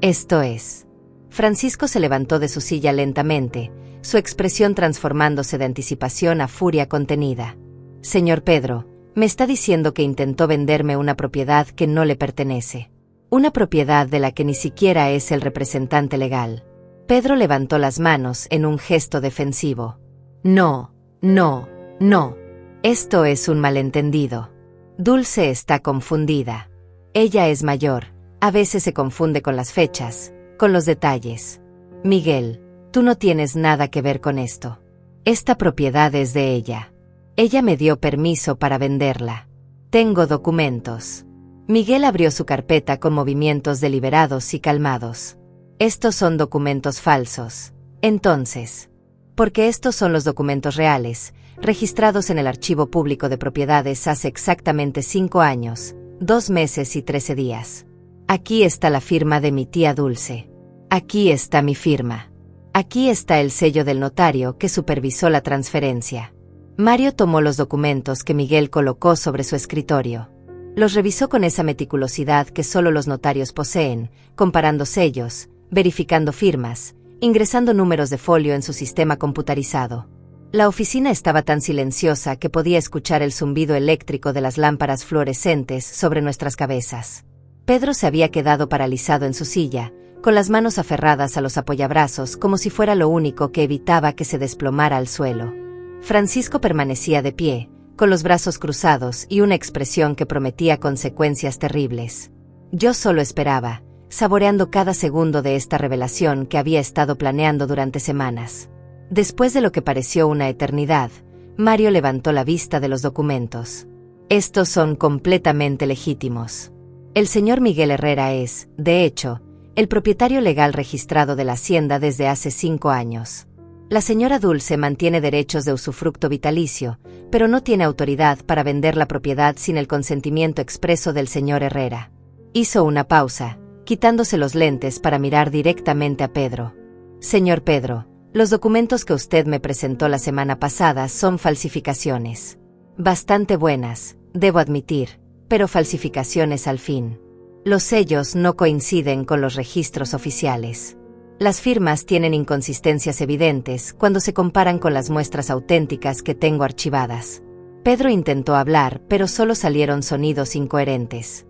Esto es. Francisco se levantó de su silla lentamente, su expresión transformándose de anticipación a furia contenida. Señor Pedro, me está diciendo que intentó venderme una propiedad que no le pertenece. Una propiedad de la que ni siquiera es el representante legal. Pedro levantó las manos en un gesto defensivo. No, no, no. Esto es un malentendido. Dulce está confundida. Ella es mayor, a veces se confunde con las fechas, con los detalles. Miguel, tú no tienes nada que ver con esto. Esta propiedad es de ella. Ella me dio permiso para venderla. Tengo documentos. Miguel abrió su carpeta con movimientos deliberados y calmados. Estos son documentos falsos. Entonces, porque estos son los documentos reales, registrados en el Archivo Público de Propiedades hace exactamente 5 años, 2 meses y 13 días. Aquí está la firma de mi tía Dulce. Aquí está mi firma. Aquí está el sello del notario que supervisó la transferencia. Mario tomó los documentos que Miguel colocó sobre su escritorio. Los revisó con esa meticulosidad que solo los notarios poseen, comparando sellos, verificando firmas, ingresando números de folio en su sistema computarizado. La oficina estaba tan silenciosa que podía escuchar el zumbido eléctrico de las lámparas fluorescentes sobre nuestras cabezas. Pedro se había quedado paralizado en su silla, con las manos aferradas a los apoyabrazos como si fuera lo único que evitaba que se desplomara al suelo. Francisco permanecía de pie, con los brazos cruzados y una expresión que prometía consecuencias terribles. Yo solo esperaba, saboreando cada segundo de esta revelación que había estado planeando durante semanas. Después de lo que pareció una eternidad, Mario levantó la vista de los documentos. Estos son completamente legítimos. El señor Miguel Herrera es, de hecho, el propietario legal registrado de la hacienda desde hace 5 años. La señora Dulce mantiene derechos de usufructo vitalicio, pero no tiene autoridad para vender la propiedad sin el consentimiento expreso del señor Herrera. Hizo una pausa, quitándose los lentes para mirar directamente a Pedro. Señor Pedro, los documentos que usted me presentó la semana pasada son falsificaciones. Bastante buenas, debo admitir, pero falsificaciones al fin. Los sellos no coinciden con los registros oficiales. Las firmas tienen inconsistencias evidentes cuando se comparan con las muestras auténticas que tengo archivadas. Pedro intentó hablar, pero solo salieron sonidos incoherentes.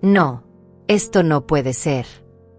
No. Esto no puede ser.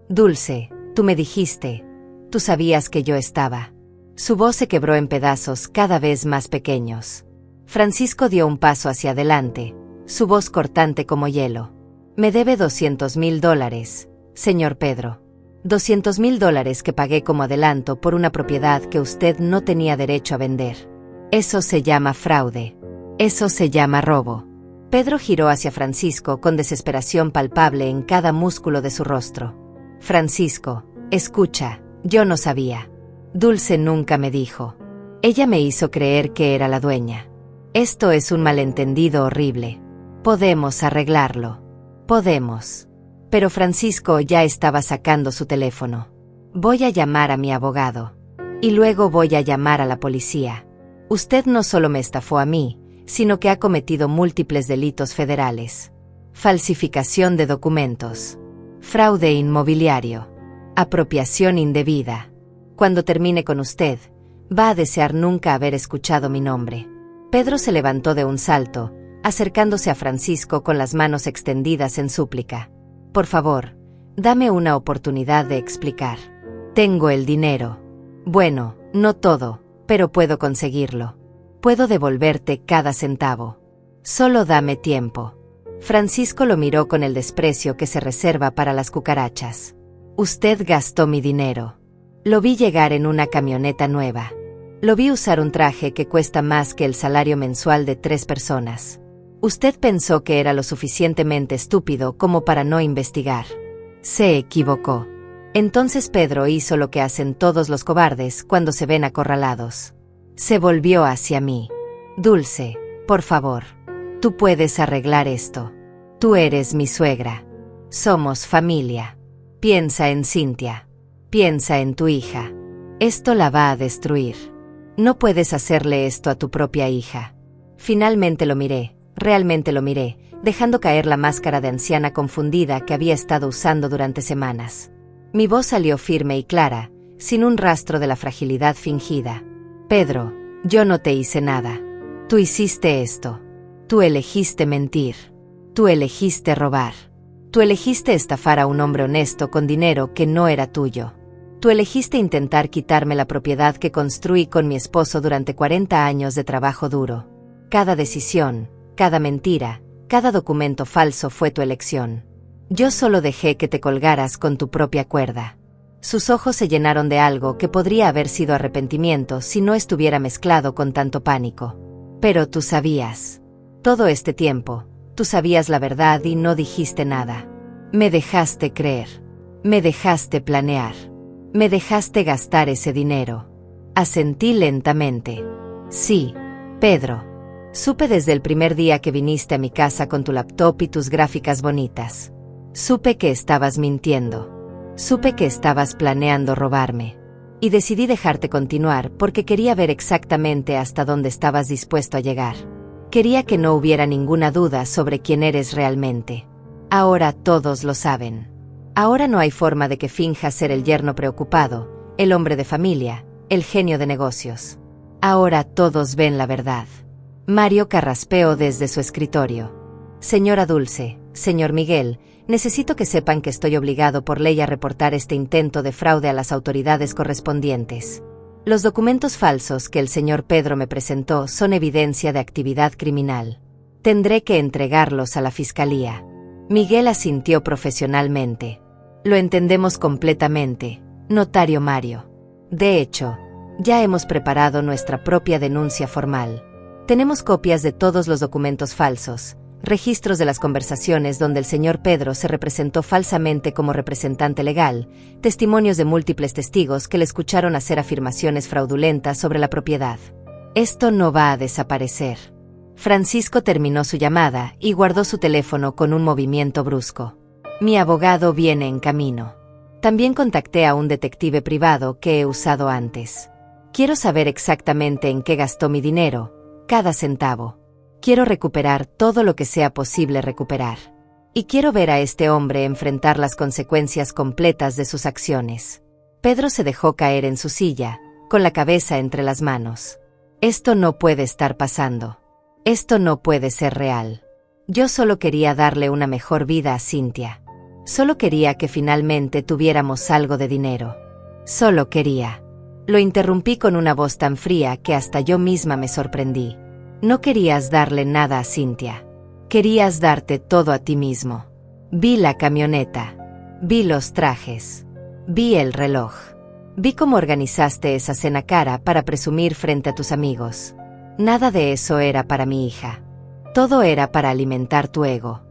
Dulce, tú me dijiste. Tú sabías que yo estaba. Su voz se quebró en pedazos cada vez más pequeños. Francisco dio un paso hacia adelante, su voz cortante como hielo. Me debe $200,000, señor Pedro. $200,000 que pagué como adelanto por una propiedad que usted no tenía derecho a vender. Eso se llama fraude. Eso se llama robo. Pedro giró hacia Francisco con desesperación palpable en cada músculo de su rostro. Francisco, escucha, yo no sabía. Dulce nunca me dijo. Ella me hizo creer que era la dueña. Esto es un malentendido horrible. Podemos arreglarlo. Podemos. Pero Francisco ya estaba sacando su teléfono. Voy a llamar a mi abogado. Y luego voy a llamar a la policía. Usted no solo me estafó a mí, sino que ha cometido múltiples delitos federales. Falsificación de documentos. Fraude inmobiliario. Apropiación indebida. Cuando termine con usted, va a desear nunca haber escuchado mi nombre. Pedro se levantó de un salto, acercándose a Francisco con las manos extendidas en súplica. Por favor, dame una oportunidad de explicar. Tengo el dinero. Bueno, no todo, pero puedo conseguirlo. Puedo devolverte cada centavo. Solo dame tiempo. Francisco lo miró con el desprecio que se reserva para las cucarachas. Usted gastó mi dinero. Lo vi llegar en una camioneta nueva. Lo vi usar un traje que cuesta más que el salario mensual de 3 personas. Usted pensó que era lo suficientemente estúpido como para no investigar. Se equivocó. Entonces Pedro hizo lo que hacen todos los cobardes cuando se ven acorralados. Se volvió hacia mí. Dulce, por favor. Tú puedes arreglar esto. Tú eres mi suegra. Somos familia. Piensa en Cintia. Piensa en tu hija. Esto la va a destruir. No puedes hacerle esto a tu propia hija. Finalmente lo miré. Realmente lo miré, dejando caer la máscara de anciana confundida que había estado usando durante semanas. Mi voz salió firme y clara, sin un rastro de la fragilidad fingida. Pedro, yo no te hice nada. Tú hiciste esto. Tú elegiste mentir. Tú elegiste robar. Tú elegiste estafar a un hombre honesto con dinero que no era tuyo. Tú elegiste intentar quitarme la propiedad que construí con mi esposo durante 40 años de trabajo duro. Cada decisión, cada mentira, cada documento falso fue tu elección. Yo solo dejé que te colgaras con tu propia cuerda. Sus ojos se llenaron de algo que podría haber sido arrepentimiento si no estuviera mezclado con tanto pánico. Pero tú sabías. Todo este tiempo, Tú sabías la verdad y no dijiste nada. Me dejaste creer. Me dejaste planear. Me dejaste gastar ese dinero. Asentí lentamente. Sí, Pedro. Supe desde el primer día que viniste a mi casa con tu laptop y tus gráficas bonitas. Supe que estabas mintiendo. Supe que estabas planeando robarme. Y decidí dejarte continuar porque quería ver exactamente hasta dónde estabas dispuesto a llegar. Quería que no hubiera ninguna duda sobre quién eres realmente. Ahora todos lo saben. Ahora no hay forma de que finjas ser el yerno preocupado, el hombre de familia, el genio de negocios. Ahora todos ven la verdad. Mario carraspeó desde su escritorio. Señora Dulce, señor Miguel, necesito que sepan que estoy obligado por ley a reportar este intento de fraude a las autoridades correspondientes. Los documentos falsos que el señor Pedro me presentó son evidencia de actividad criminal. Tendré que entregarlos a la fiscalía. Miguel asintió profesionalmente. Lo entendemos completamente, notario Mario. De hecho, ya hemos preparado nuestra propia denuncia formal. Tenemos copias de todos los documentos falsos, registros de las conversaciones donde el señor Pedro se representó falsamente como representante legal, testimonios de múltiples testigos que le escucharon hacer afirmaciones fraudulentas sobre la propiedad. Esto no va a desaparecer. Francisco terminó su llamada y guardó su teléfono con un movimiento brusco. Mi abogado viene en camino. También contacté a un detective privado que he usado antes. Quiero saber exactamente en qué gastó mi dinero, cada centavo. Quiero recuperar todo lo que sea posible recuperar. Y quiero ver a este hombre enfrentar las consecuencias completas de sus acciones. Pedro se dejó caer en su silla, con la cabeza entre las manos. Esto no puede estar pasando. Esto no puede ser real. Yo solo quería darle una mejor vida a Cynthia. Solo quería que finalmente tuviéramos algo de dinero. Solo quería. Lo interrumpí con una voz tan fría que hasta yo misma me sorprendí. No querías darle nada a Cynthia. Querías darte todo a ti mismo. Vi la camioneta. Vi los trajes. Vi el reloj. Vi cómo organizaste esa cena cara para presumir frente a tus amigos. Nada de eso era para mi hija. Todo era para alimentar tu ego.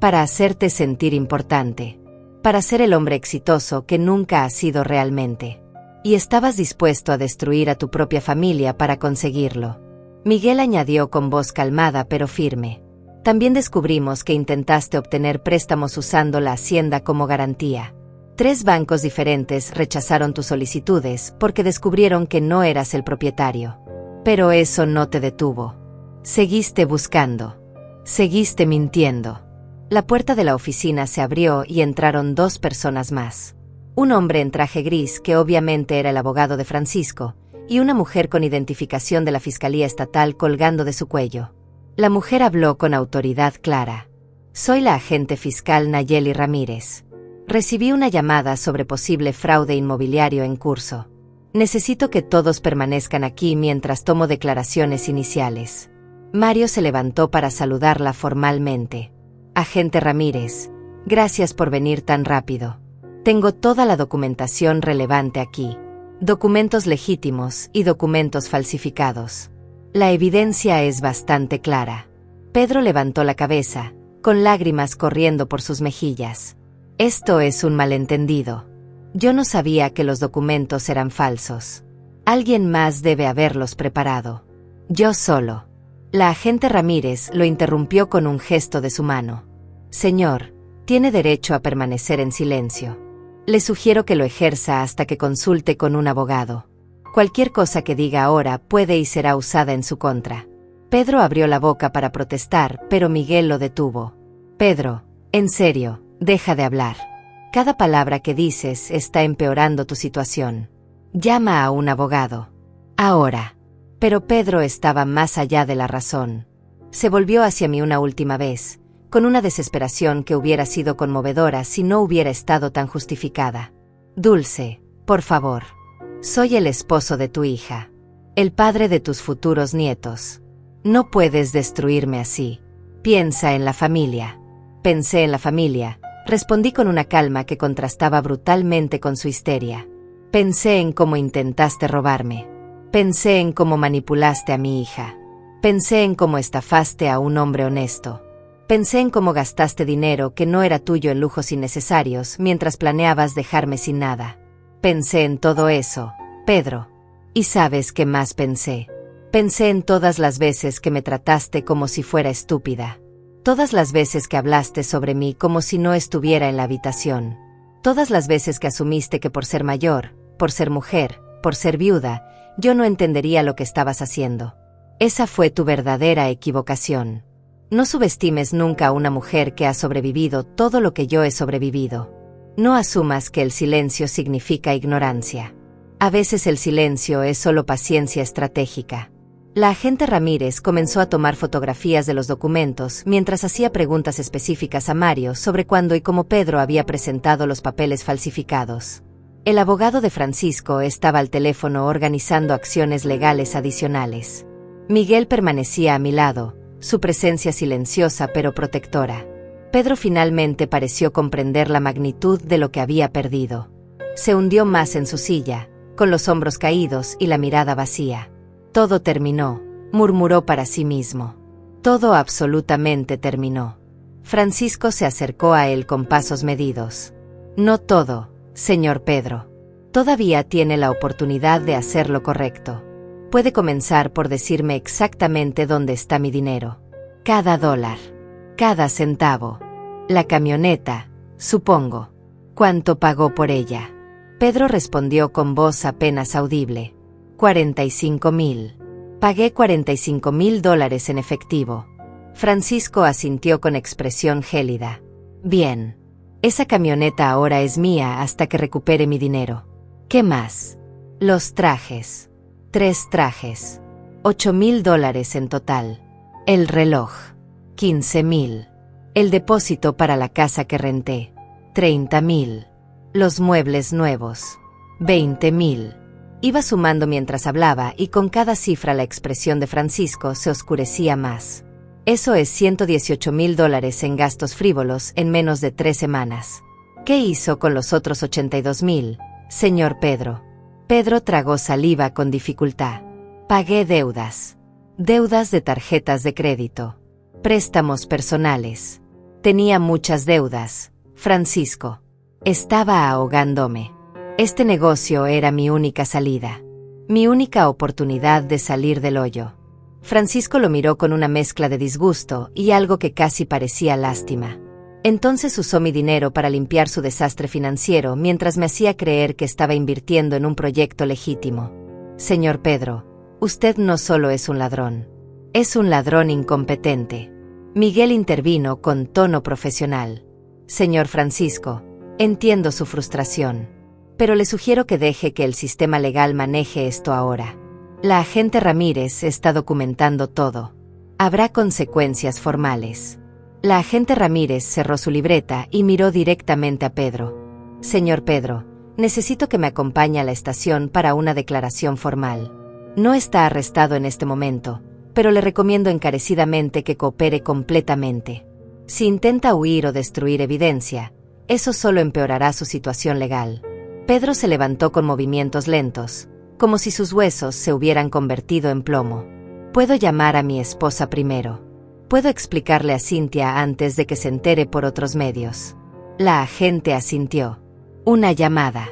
Para hacerte sentir importante. Para ser el hombre exitoso que nunca has sido realmente. Y estabas dispuesto a destruir a tu propia familia para conseguirlo. Miguel añadió con voz calmada pero firme. También descubrimos que intentaste obtener préstamos usando la hacienda como garantía. 3 bancos diferentes rechazaron tus solicitudes porque descubrieron que no eras el propietario. Pero eso no te detuvo. Seguiste buscando. Seguiste mintiendo. La puerta de la oficina se abrió y entraron 2 personas más. Un hombre en traje gris que obviamente era el abogado de Francisco, y una mujer con identificación de la Fiscalía Estatal colgando de su cuello. La mujer habló con autoridad clara. Soy la agente fiscal Nayeli Ramírez. Recibí una llamada sobre posible fraude inmobiliario en curso. Necesito que todos permanezcan aquí mientras tomo declaraciones iniciales. Mario se levantó para saludarla formalmente. Agente Ramírez, gracias por venir tan rápido. Tengo toda la documentación relevante aquí. Documentos legítimos y documentos falsificados. La evidencia es bastante clara. Pedro levantó la cabeza, con lágrimas corriendo por sus mejillas. Esto es un malentendido. Yo no sabía que los documentos eran falsos. Alguien más debe haberlos preparado. Yo solo. La agente Ramírez lo interrumpió con un gesto de su mano. Señor, tiene derecho a permanecer en silencio. Le sugiero que lo ejerza hasta que consulte con un abogado. Cualquier cosa que diga ahora puede y será usada en su contra. Pedro abrió la boca para protestar, pero Miguel lo detuvo. Pedro, en serio, deja de hablar. Cada palabra que dices está empeorando tu situación. Llama a un abogado. Ahora. Pero Pedro estaba más allá de la razón. Se volvió hacia mí una última vez, con una desesperación que hubiera sido conmovedora si no hubiera estado tan justificada. Dulce, por favor. Soy el esposo de tu hija. El padre de tus futuros nietos. No puedes destruirme así. Piensa en la familia. Pensé en la familia. Respondí con una calma que contrastaba brutalmente con su histeria. Pensé en cómo intentaste robarme. Pensé en cómo manipulaste a mi hija. Pensé en cómo estafaste a un hombre honesto. Pensé en cómo gastaste dinero que no era tuyo en lujos innecesarios mientras planeabas dejarme sin nada. Pensé en todo eso, Pedro. ¿Y sabes qué más pensé? Pensé en todas las veces que me trataste como si fuera estúpida. Todas las veces que hablaste sobre mí como si no estuviera en la habitación. Todas las veces que asumiste que por ser mayor, por ser mujer, por ser viuda, yo no entendería lo que estabas haciendo. Esa fue tu verdadera equivocación. No subestimes nunca a una mujer que ha sobrevivido todo lo que yo he sobrevivido. No asumas que el silencio significa ignorancia. A veces el silencio es solo paciencia estratégica. La agente Ramírez comenzó a tomar fotografías de los documentos mientras hacía preguntas específicas a Mario sobre cuándo y cómo Pedro había presentado los papeles falsificados. El abogado de Francisco estaba al teléfono organizando acciones legales adicionales. Miguel permanecía a mi lado, su presencia silenciosa pero protectora. Pedro finalmente pareció comprender la magnitud de lo que había perdido. Se hundió más en su silla, con los hombros caídos y la mirada vacía. Todo terminó, murmuró para sí mismo. Todo absolutamente terminó. Francisco se acercó a él con pasos medidos. No todo, señor Pedro. Todavía tiene la oportunidad de hacer lo correcto. Puede comenzar por decirme exactamente dónde está mi dinero. Cada dólar. Cada centavo. La camioneta, supongo. ¿Cuánto pagó por ella? Pedro respondió con voz apenas audible. 45,000. Pagué $45,000 en efectivo. Francisco asintió con expresión gélida. Bien. Esa camioneta ahora es mía hasta que recupere mi dinero. ¿Qué más? Los trajes. 3 trajes. $8,000 en total. El reloj. 15,000. El depósito para la casa que renté. 30,000. Los muebles nuevos. 20,000. Iba sumando mientras hablaba y con cada cifra la expresión de Francisco se oscurecía más. Eso es $118,000 en gastos frívolos en menos de 3 semanas. ¿Qué hizo con los otros 82,000, señor Pedro? Pedro tragó saliva con dificultad. Pagué deudas. Deudas de tarjetas de crédito. Préstamos personales. Tenía muchas deudas, Francisco. Estaba ahogándome. Este negocio era mi única salida. Mi única oportunidad de salir del hoyo. Francisco lo miró con una mezcla de disgusto y algo que casi parecía lástima. Entonces usó mi dinero para limpiar su desastre financiero mientras me hacía creer que estaba invirtiendo en un proyecto legítimo. Señor Pedro, usted no solo es un ladrón. Es un ladrón incompetente. Miguel intervino con tono profesional. Señor Francisco, entiendo su frustración. Pero le sugiero que deje que el sistema legal maneje esto ahora. La agente Ramírez está documentando todo. Habrá consecuencias formales. La agente Ramírez cerró su libreta y miró directamente a Pedro. Señor Pedro, necesito que me acompañe a la estación para una declaración formal. No está arrestado en este momento, pero le recomiendo encarecidamente que coopere completamente. Si intenta huir o destruir evidencia, eso solo empeorará su situación legal. Pedro se levantó con movimientos lentos, como si sus huesos se hubieran convertido en plomo. Puedo llamar a mi esposa primero. Puedo explicarle a Cynthia antes de que se entere por otros medios. La agente asintió. Una llamada.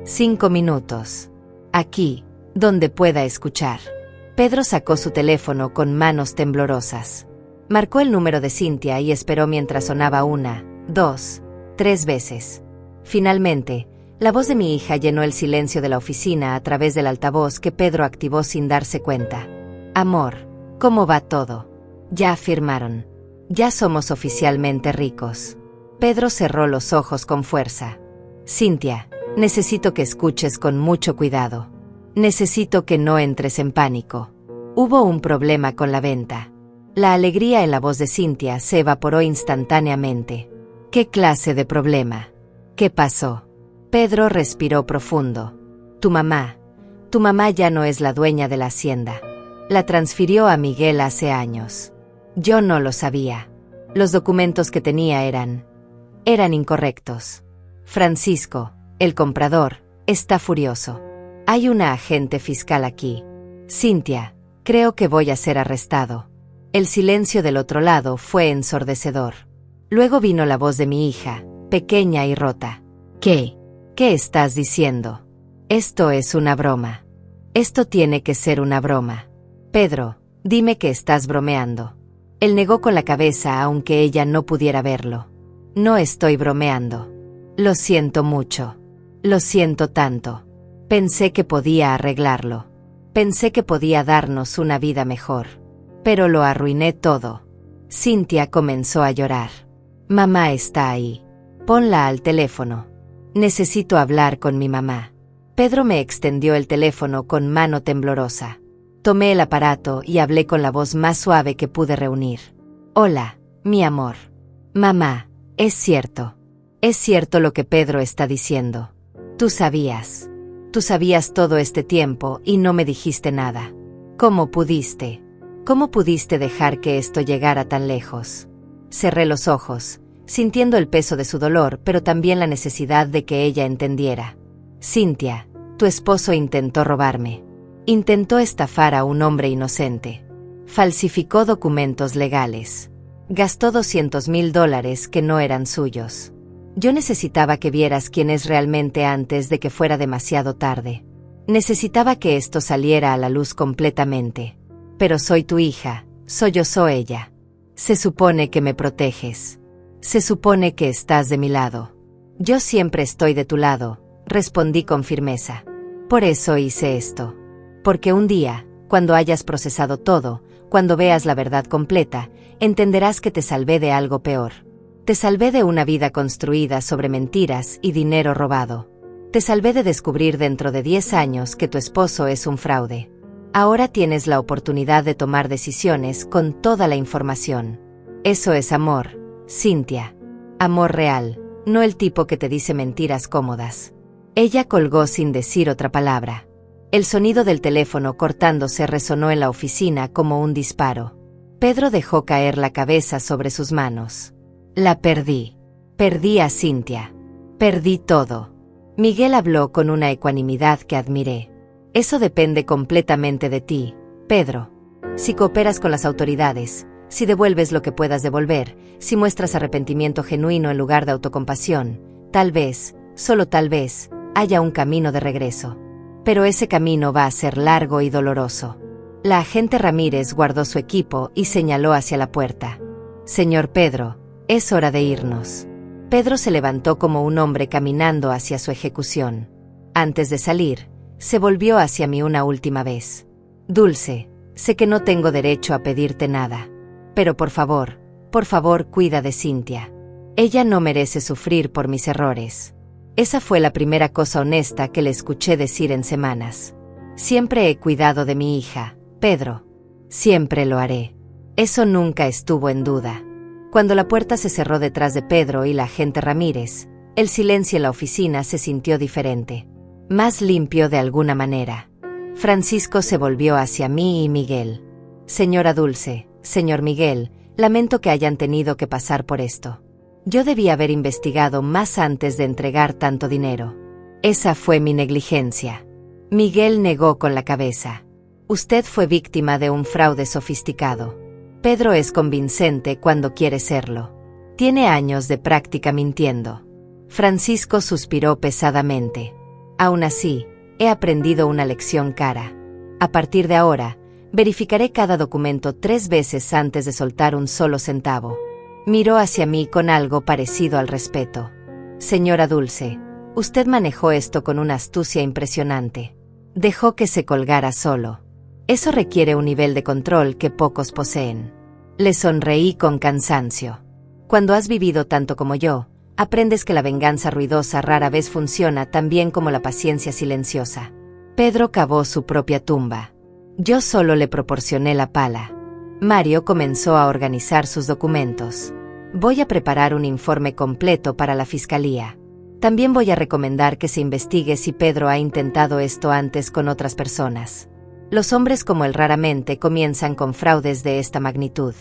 5 minutos. Aquí, donde pueda escuchar. Pedro sacó su teléfono con manos temblorosas. Marcó el número de Cynthia y esperó mientras sonaba 1, 2, 3 veces. Finalmente, la voz de mi hija llenó el silencio de la oficina a través del altavoz que Pedro activó sin darse cuenta. Amor, ¿cómo va todo? Ya firmaron. Ya somos oficialmente ricos. Pedro cerró los ojos con fuerza. Cynthia, necesito que escuches con mucho cuidado. Necesito que no entres en pánico. Hubo un problema con la venta. La alegría en la voz de Cynthia se evaporó instantáneamente. ¿Qué clase de problema? ¿Qué pasó? Pedro respiró profundo. Tu mamá ya no es la dueña de la hacienda. La transfirió a Miguel hace años. Yo no lo sabía. Los documentos que tenía eran incorrectos. Francisco, el comprador, está furioso. Hay una agente fiscal aquí. Cynthia, creo que voy a ser arrestado. El silencio del otro lado fue ensordecedor. Luego vino la voz de mi hija, pequeña y rota. ¿Qué? ¿Qué estás diciendo? Esto es una broma. Esto tiene que ser una broma. Pedro, dime que estás bromeando. Él negó con la cabeza aunque ella no pudiera verlo. No estoy bromeando. Lo siento mucho. Lo siento tanto. Pensé que podía arreglarlo. Pensé que podía darnos una vida mejor. Pero lo arruiné todo. Cynthia comenzó a llorar. Mamá está ahí. Ponla al teléfono. Necesito hablar con mi mamá. Pedro me extendió el teléfono con mano temblorosa. Tomé el aparato y hablé con la voz más suave que pude reunir. Hola, mi amor. Mamá, es cierto. Es cierto lo que Pedro está diciendo. Tú sabías. Tú sabías todo este tiempo y no me dijiste nada. ¿Cómo pudiste? ¿Cómo pudiste dejar que esto llegara tan lejos? Cerré los ojos, sintiendo el peso de su dolor, pero también la necesidad de que ella entendiera. Cynthia, tu esposo intentó robarme. Intentó estafar a un hombre inocente. Falsificó documentos legales. Gastó $200,000 que no eran suyos. Yo necesitaba que vieras quién es realmente antes de que fuera demasiado tarde. Necesitaba que esto saliera a la luz completamente. Pero soy tu hija, soy ella. Se supone que me proteges. Se supone que estás de mi lado. Yo siempre estoy de tu lado, respondí con firmeza. Por eso hice esto. Porque un día, cuando hayas procesado todo, cuando veas la verdad completa, entenderás que te salvé de algo peor. Te salvé de una vida construida sobre mentiras y dinero robado. Te salvé de descubrir dentro de 10 años que tu esposo es un fraude. Ahora tienes la oportunidad de tomar decisiones con toda la información. Eso es amor, Cynthia. Amor real, no el tipo que te dice mentiras cómodas. Ella colgó sin decir otra palabra. El sonido del teléfono cortándose resonó en la oficina como un disparo. Pedro dejó caer la cabeza sobre sus manos. La perdí. Perdí a Cynthia. Perdí todo. Miguel habló con una ecuanimidad que admiré. Eso depende completamente de ti, Pedro. Si cooperas con las autoridades, si devuelves lo que puedas devolver, si muestras arrepentimiento genuino en lugar de autocompasión, tal vez, solo tal vez, haya un camino de regreso. Pero ese camino va a ser largo y doloroso. La agente Ramírez guardó su equipo y señaló hacia la puerta. Señor Pedro, es hora de irnos. Pedro se levantó como un hombre caminando hacia su ejecución. Antes de salir, se volvió hacia mí una última vez. Dulce, sé que no tengo derecho a pedirte nada. Pero por favor, cuida de Cynthia. Ella no merece sufrir por mis errores. Esa fue la primera cosa honesta que le escuché decir en semanas. Siempre he cuidado de mi hija, Pedro. Siempre lo haré. Eso nunca estuvo en duda. Cuando la puerta se cerró detrás de Pedro y la agente Ramírez, el silencio en la oficina se sintió diferente. Más limpio de alguna manera. Francisco se volvió hacia mí y Miguel. Señora Dulce, señor Miguel, lamento que hayan tenido que pasar por esto. Yo debía haber investigado más antes de entregar tanto dinero. Esa fue mi negligencia. Miguel negó con la cabeza. Usted fue víctima de un fraude sofisticado. Pedro es convincente cuando quiere serlo. Tiene años de práctica mintiendo. Francisco suspiró pesadamente. Aún así, he aprendido una lección cara. A partir de ahora, verificaré cada documento 3 veces antes de soltar un solo centavo. Miró hacia mí con algo parecido al respeto. Señora Dulce, usted manejó esto con una astucia impresionante. Dejó que se colgara solo. Eso requiere un nivel de control que pocos poseen. Le sonreí con cansancio. Cuando has vivido tanto como yo, aprendes que la venganza ruidosa rara vez funciona tan bien como la paciencia silenciosa. Pedro cavó su propia tumba. Yo solo le proporcioné la pala. Mario comenzó a organizar sus documentos. Voy a preparar un informe completo para la fiscalía. También voy a recomendar que se investigue si Pedro ha intentado esto antes con otras personas. Los hombres como él raramente comienzan con fraudes de esta magnitud.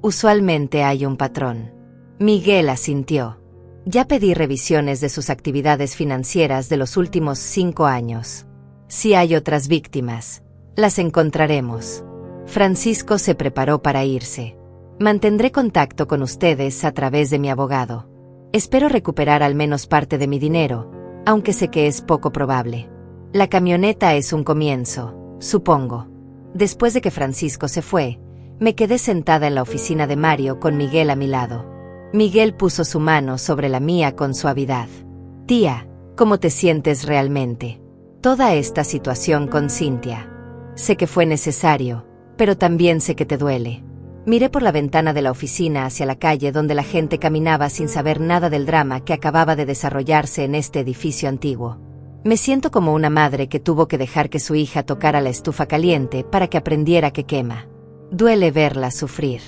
Usualmente hay un patrón. Miguel asintió. Ya pedí revisiones de sus actividades financieras de los últimos 5 años. Si hay otras víctimas, las encontraremos. Francisco se preparó para irse. Mantendré contacto con ustedes a través de mi abogado. Espero recuperar al menos parte de mi dinero, aunque sé que es poco probable. La camioneta es un comienzo, supongo. Después de que Francisco se fue, me quedé sentada en la oficina de Mario con Miguel a mi lado. Miguel puso su mano sobre la mía con suavidad. Tía, ¿cómo te sientes realmente? Toda esta situación con Cynthia. Sé que fue necesario, pero también sé que te duele. Miré por la ventana de la oficina hacia la calle donde la gente caminaba sin saber nada del drama que acababa de desarrollarse en este edificio antiguo. Me siento como una madre que tuvo que dejar que su hija tocara la estufa caliente para que aprendiera que quema. Duele verla sufrir.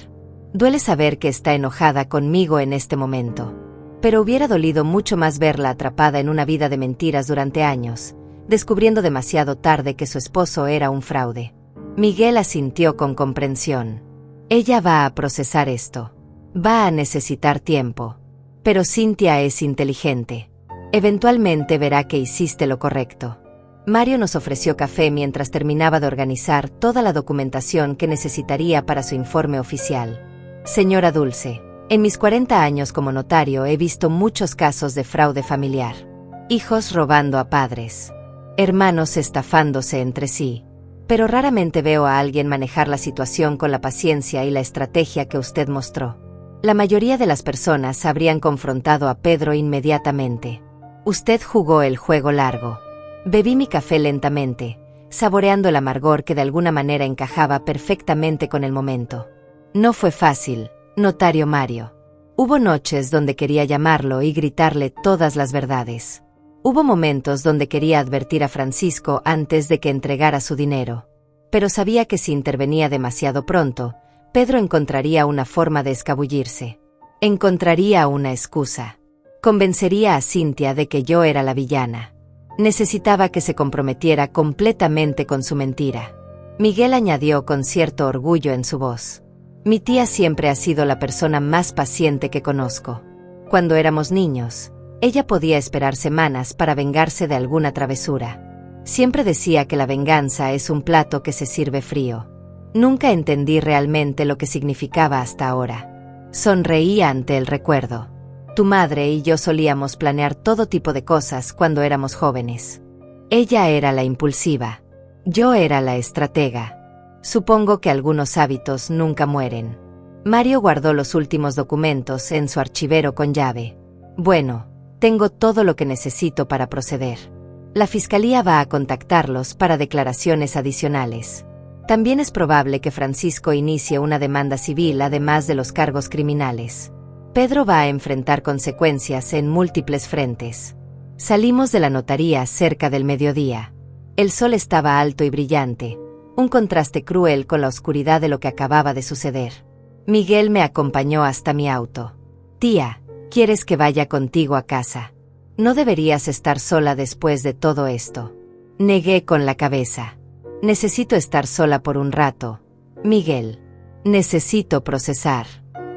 Duele saber que está enojada conmigo en este momento. Pero hubiera dolido mucho más verla atrapada en una vida de mentiras durante años, descubriendo demasiado tarde que su esposo era un fraude. Miguel asintió con comprensión. Ella va a procesar esto. Va a necesitar tiempo. Pero Cynthia es inteligente. Eventualmente verá que hiciste lo correcto. Mario nos ofreció café mientras terminaba de organizar toda la documentación que necesitaría para su informe oficial. Señora Dulce, en mis 40 años como notario he visto muchos casos de fraude familiar. Hijos robando a padres. Hermanos estafándose entre sí. Pero raramente veo a alguien manejar la situación con la paciencia y la estrategia que usted mostró. La mayoría de las personas habrían confrontado a Pedro inmediatamente. Usted jugó el juego largo. Bebí mi café lentamente, saboreando el amargor que de alguna manera encajaba perfectamente con el momento. No fue fácil, notario Mario. Hubo noches donde quería llamarlo y gritarle todas las verdades. Hubo momentos donde quería advertir a Francisco antes de que entregara su dinero. Pero sabía que si intervenía demasiado pronto, Pedro encontraría una forma de escabullirse. Encontraría una excusa. Convencería a Cynthia de que yo era la villana. Necesitaba que se comprometiera completamente con su mentira. Miguel añadió con cierto orgullo en su voz. Mi tía siempre ha sido la persona más paciente que conozco. Cuando éramos niños, ella podía esperar semanas para vengarse de alguna travesura. Siempre decía que la venganza es un plato que se sirve frío. Nunca entendí realmente lo que significaba hasta ahora. Sonreía ante el recuerdo. Tu madre y yo solíamos planear todo tipo de cosas cuando éramos jóvenes. Ella era la impulsiva. Yo era la estratega. Supongo que algunos hábitos nunca mueren. Mario guardó los últimos documentos en su archivero con llave. Bueno, tengo todo lo que necesito para proceder. La fiscalía va a contactarlos para declaraciones adicionales. También es probable que Francisco inicie una demanda civil además de los cargos criminales. Pedro va a enfrentar consecuencias en múltiples frentes. Salimos de la notaría cerca del mediodía. El sol estaba alto y brillante, un contraste cruel con la oscuridad de lo que acababa de suceder. Miguel me acompañó hasta mi auto. Tía, ¿quieres que vaya contigo a casa? No deberías estar sola después de todo esto. Negué con la cabeza. Necesito estar sola por un rato. Miguel. Necesito procesar.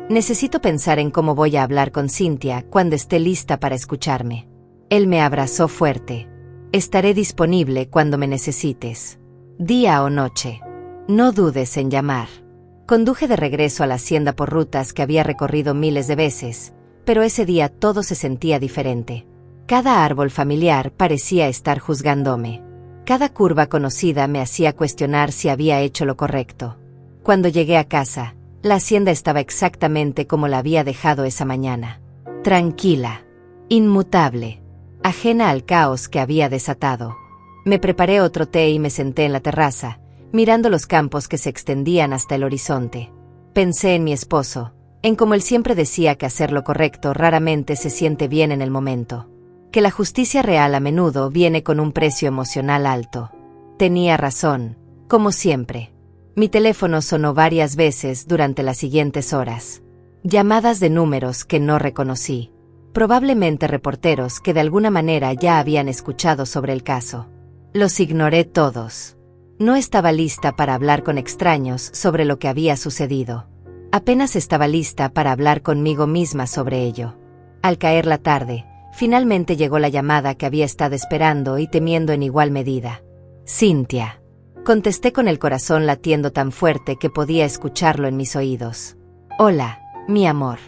Necesito pensar en cómo voy a hablar con Cynthia cuando esté lista para escucharme. Él me abrazó fuerte. Estaré disponible cuando me necesites. Día o noche. No dudes en llamar. Conduje de regreso a la hacienda por rutas que había recorrido miles de veces, pero ese día todo se sentía diferente. Cada árbol familiar parecía estar juzgándome. Cada curva conocida me hacía cuestionar si había hecho lo correcto. Cuando llegué a casa, la hacienda estaba exactamente como la había dejado esa mañana. Tranquila, inmutable, ajena al caos que había desatado. Me preparé otro té y me senté en la terraza, mirando los campos que se extendían hasta el horizonte. Pensé en mi esposo, en cómo él siempre decía que hacer lo correcto raramente se siente bien en el momento. Que la justicia real a menudo viene con un precio emocional alto. Tenía razón, como siempre. Mi teléfono sonó varias veces durante las siguientes horas. Llamadas de números que no reconocí. Probablemente reporteros que de alguna manera ya habían escuchado sobre el caso. Los ignoré todos. No estaba lista para hablar con extraños sobre lo que había sucedido. Apenas estaba lista para hablar conmigo misma sobre ello. Al caer la tarde, finalmente llegó la llamada que había estado esperando y temiendo en igual medida. Cynthia. Contesté con el corazón latiendo tan fuerte que podía escucharlo en mis oídos. Hola, mi amor.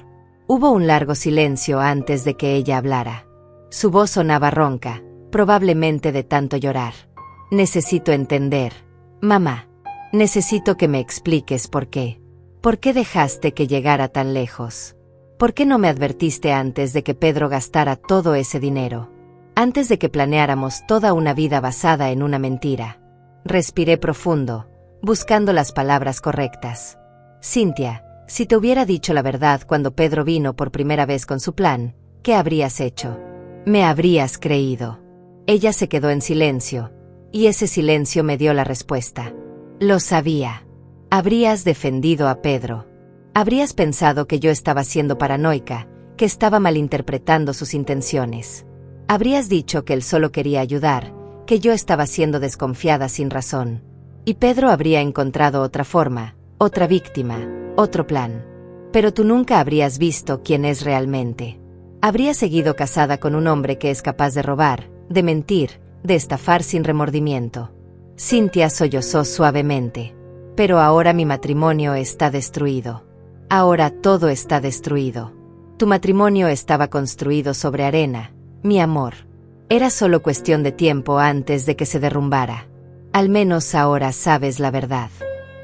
Hubo un largo silencio antes de que ella hablara. Su voz sonaba ronca, probablemente de tanto llorar. Necesito entender, mamá. Necesito que me expliques por qué. ¿Por qué dejaste que llegara tan lejos? ¿Por qué no me advertiste antes de que Pedro gastara todo ese dinero? Antes de que planeáramos toda una vida basada en una mentira. Respiré profundo, buscando las palabras correctas. Cynthia, si te hubiera dicho la verdad cuando Pedro vino por primera vez con su plan, ¿qué habrías hecho? Me habrías creído. Ella se quedó en silencio, y ese silencio me dio la respuesta. Lo sabía. Habrías defendido a Pedro. Habrías pensado que yo estaba siendo paranoica, que estaba malinterpretando sus intenciones. Habrías dicho que él solo quería ayudar, que yo estaba siendo desconfiada sin razón. Y Pedro habría encontrado otra forma, otra víctima, otro plan. Pero tú nunca habrías visto quién es realmente. Habrías seguido casada con un hombre que es capaz de robar, de mentir, de estafar sin remordimiento. Cynthia sollozó suavemente. Pero ahora mi matrimonio está destruido. Ahora todo está destruido. Tu matrimonio estaba construido sobre arena, mi amor. Era solo cuestión de tiempo antes de que se derrumbara. Al menos ahora sabes la verdad.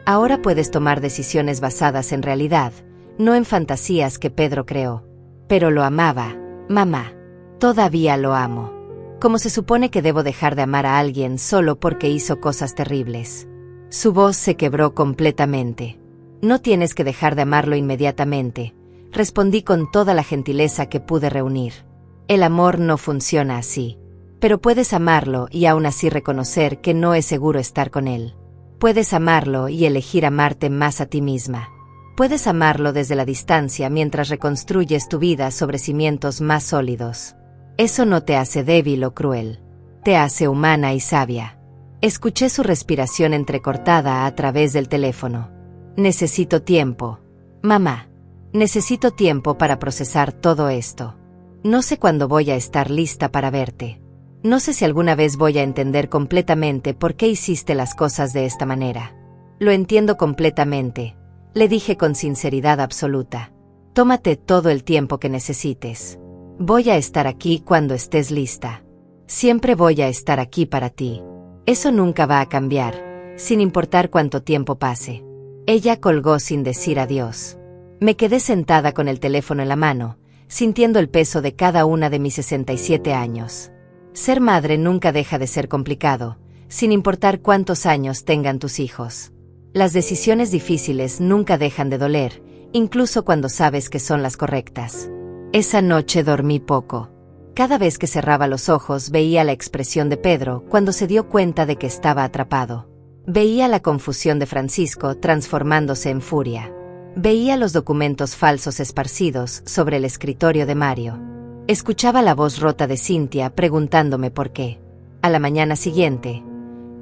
Ahora puedes tomar decisiones basadas en realidad, no en fantasías que Pedro creó. Pero lo amaba, mamá. Todavía lo amo. ¿Cómo se supone que debo dejar de amar a alguien solo porque hizo cosas terribles? Su voz se quebró completamente. No tienes que dejar de amarlo inmediatamente, respondí con toda la gentileza que pude reunir. El amor no funciona así. Pero puedes amarlo y aún así reconocer que no es seguro estar con él. Puedes amarlo y elegir amarte más a ti misma. Puedes amarlo desde la distancia mientras reconstruyes tu vida sobre cimientos más sólidos. Eso no te hace débil o cruel. Te hace humana y sabia. Escuché su respiración entrecortada a través del teléfono. Necesito tiempo, mamá. Necesito tiempo para procesar todo esto. No sé cuándo voy a estar lista para verte. No sé si alguna vez voy a entender completamente por qué hiciste las cosas de esta manera. Lo entiendo completamente, le dije con sinceridad absoluta. Tómate todo el tiempo que necesites. Voy a estar aquí cuando estés lista. Siempre voy a estar aquí para ti. Eso nunca va a cambiar, sin importar cuánto tiempo pase. Ella colgó sin decir adiós. Me quedé sentada con el teléfono en la mano, sintiendo el peso de cada una de mis 67 años. Ser madre nunca deja de ser complicado, sin importar cuántos años tengan tus hijos. Las decisiones difíciles nunca dejan de doler, incluso cuando sabes que son las correctas. Esa noche dormí poco. Cada vez que cerraba los ojos veía la expresión de Pedro cuando se dio cuenta de que estaba atrapado. Veía la confusión de Francisco transformándose en furia. Veía los documentos falsos esparcidos sobre el escritorio de Mario. Escuchaba la voz rota de Cynthia preguntándome por qué. A la mañana siguiente,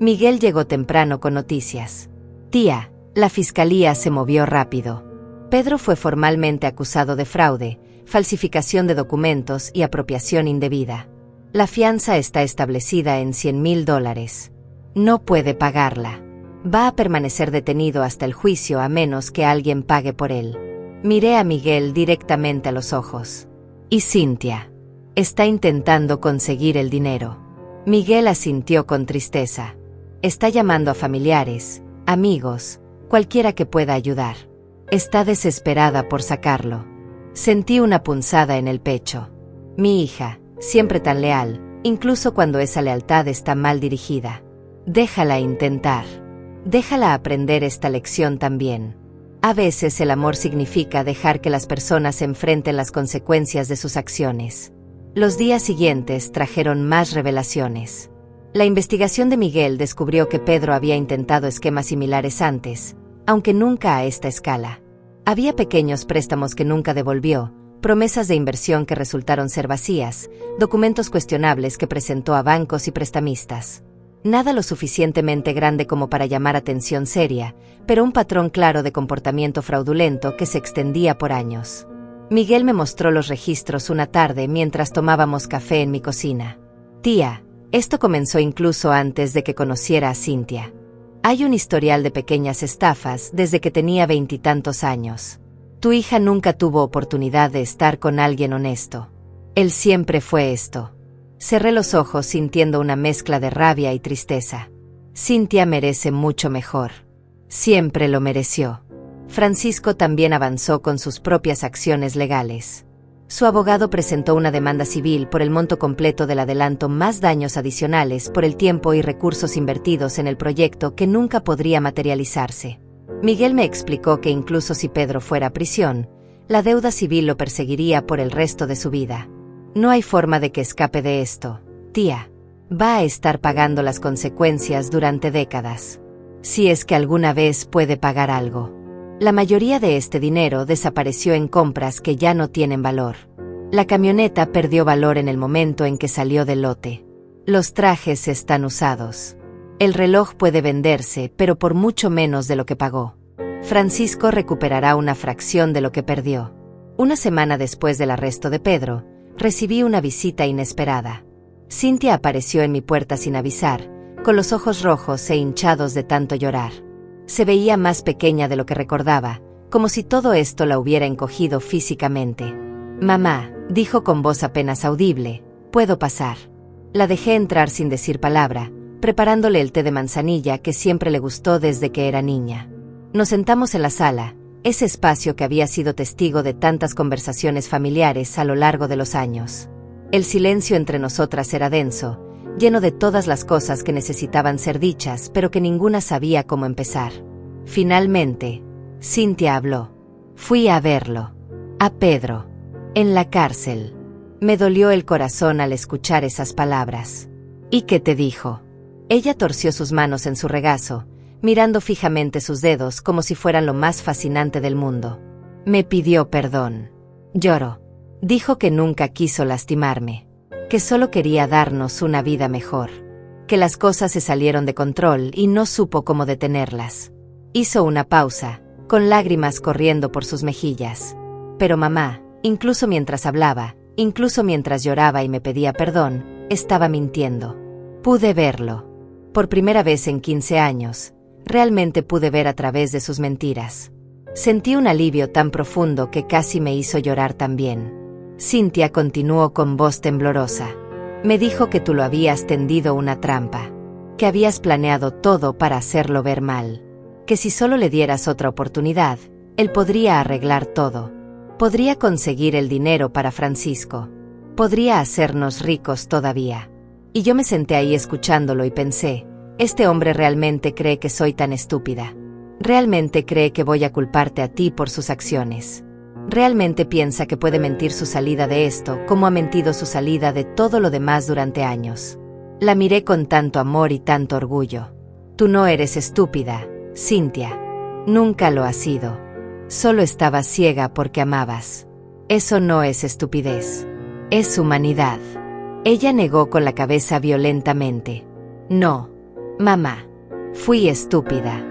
Miguel llegó temprano con noticias. Tía, la fiscalía se movió rápido. Pedro fue formalmente acusado de fraude, falsificación de documentos y apropiación indebida. La fianza está establecida en $100,000. No puede pagarla. Va a permanecer detenido hasta el juicio a menos que alguien pague por él. Miré a Miguel directamente a los ojos. Y Cynthia. Está intentando conseguir el dinero. Miguel asintió con tristeza. Está llamando a familiares, amigos, cualquiera que pueda ayudar. Está desesperada por sacarlo. Sentí una punzada en el pecho. Mi hija, siempre tan leal, incluso cuando esa lealtad está mal dirigida. Déjala intentar. Déjala aprender esta lección también. A veces el amor significa dejar que las personas enfrenten las consecuencias de sus acciones. Los días siguientes trajeron más revelaciones. La investigación de Miguel descubrió que Pedro había intentado esquemas similares antes, aunque nunca a esta escala. Había pequeños préstamos que nunca devolvió, promesas de inversión que resultaron ser vacías, documentos cuestionables que presentó a bancos y prestamistas. Nada lo suficientemente grande como para llamar atención seria, pero un patrón claro de comportamiento fraudulento que se extendía por años. Miguel me mostró los registros una tarde mientras tomábamos café en mi cocina. Tía, esto comenzó incluso antes de que conociera a Cynthia. Hay un historial de pequeñas estafas desde que tenía 20 y tantos años. Tu hija nunca tuvo oportunidad de estar con alguien honesto. Él siempre fue esto. Cerré los ojos sintiendo una mezcla de rabia y tristeza. Cynthia merece mucho mejor. Siempre lo mereció. Francisco también avanzó con sus propias acciones legales. Su abogado presentó una demanda civil por el monto completo del adelanto más daños adicionales por el tiempo y recursos invertidos en el proyecto que nunca podría materializarse. Miguel me explicó que incluso si Pedro fuera a prisión, la deuda civil lo perseguiría por el resto de su vida. No hay forma de que escape de esto, tía. Va a estar pagando las consecuencias durante décadas. Si es que alguna vez puede pagar algo. La mayoría de este dinero desapareció en compras que ya no tienen valor. La camioneta perdió valor en el momento en que salió del lote. Los trajes están usados. El reloj puede venderse, pero por mucho menos de lo que pagó. Francisco recuperará una fracción de lo que perdió. Una semana después del arresto de Pedro, recibí una visita inesperada. Cynthia apareció en mi puerta sin avisar, con los ojos rojos e hinchados de tanto llorar. Se veía más pequeña de lo que recordaba, como si todo esto la hubiera encogido físicamente. «Mamá», dijo con voz apenas audible, «¿puedo pasar?». La dejé entrar sin decir palabra, preparándole el té de manzanilla que siempre le gustó desde que era niña. Nos sentamos en la sala, ese espacio que había sido testigo de tantas conversaciones familiares a lo largo de los años. El silencio entre nosotras era denso, lleno de todas las cosas que necesitaban ser dichas, pero que ninguna sabía cómo empezar. Finalmente, Cynthia habló. Fui a verlo. A Pedro. En la cárcel. Me dolió el corazón al escuchar esas palabras. ¿Y qué te dijo? Ella torció sus manos en su regazo, mirando fijamente sus dedos como si fueran lo más fascinante del mundo. Me pidió perdón. Lloró. Dijo que nunca quiso lastimarme. Que solo quería darnos una vida mejor. Que las cosas se salieron de control y no supo cómo detenerlas. Hizo una pausa, con lágrimas corriendo por sus mejillas. Pero mamá, incluso mientras hablaba, incluso mientras lloraba y me pedía perdón, estaba mintiendo. Pude verlo. Por primera vez en 15 años, realmente pude ver a través de sus mentiras. Sentí un alivio tan profundo que casi me hizo llorar también. Cynthia continuó con voz temblorosa. Me dijo que tú lo habías tendido una trampa. Que habías planeado todo para hacerlo ver mal. Que si solo le dieras otra oportunidad, él podría arreglar todo. Podría conseguir el dinero para Francisco. Podría hacernos ricos todavía. Y yo me senté ahí escuchándolo y pensé, este hombre realmente cree que soy tan estúpida. Realmente cree que voy a culparte a ti por sus acciones. Realmente piensa que puede mentir su salida de esto como ha mentido su salida de todo lo demás durante años. La miré con tanto amor y tanto orgullo. Tú no eres estúpida, Cynthia. Nunca lo has sido. Solo estabas ciega porque amabas. Eso no es estupidez. Es humanidad. Ella negó con la cabeza violentamente. No, mamá. Fui estúpida.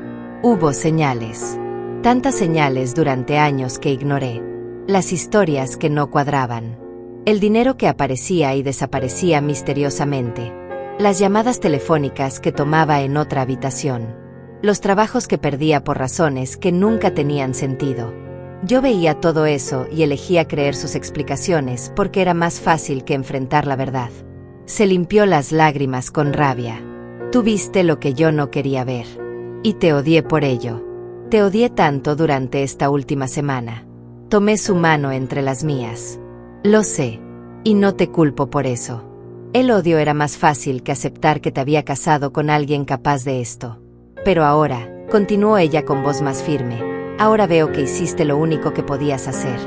Hubo señales. Tantas señales durante años que ignoré. Las historias que no cuadraban. El dinero que aparecía y desaparecía misteriosamente. Las llamadas telefónicas que tomaba en otra habitación. Los trabajos que perdía por razones que nunca tenían sentido. Yo veía todo eso y elegía creer sus explicaciones porque era más fácil que enfrentar la verdad. Se limpió las lágrimas con rabia. Tú viste lo que yo no quería ver. Y te odié por ello. Te odié tanto durante esta última semana. Tomé su mano entre las mías. Lo sé. Y no te culpo por eso. El odio era más fácil que aceptar que te había casado con alguien capaz de esto. Pero ahora, continuó ella con voz más firme, ahora veo que hiciste lo único que podías hacer.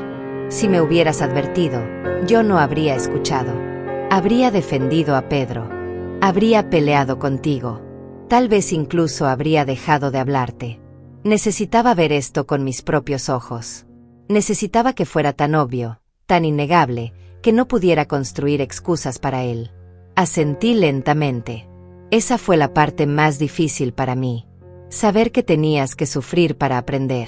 Si me hubieras advertido, yo no habría escuchado. Habría defendido a Pedro. Habría peleado contigo. Tal vez incluso habría dejado de hablarte. Necesitaba ver esto con mis propios ojos. Necesitaba que fuera tan obvio, tan innegable, que no pudiera construir excusas para él. Asentí lentamente. Esa fue la parte más difícil para mí. Saber que tenías que sufrir para aprender.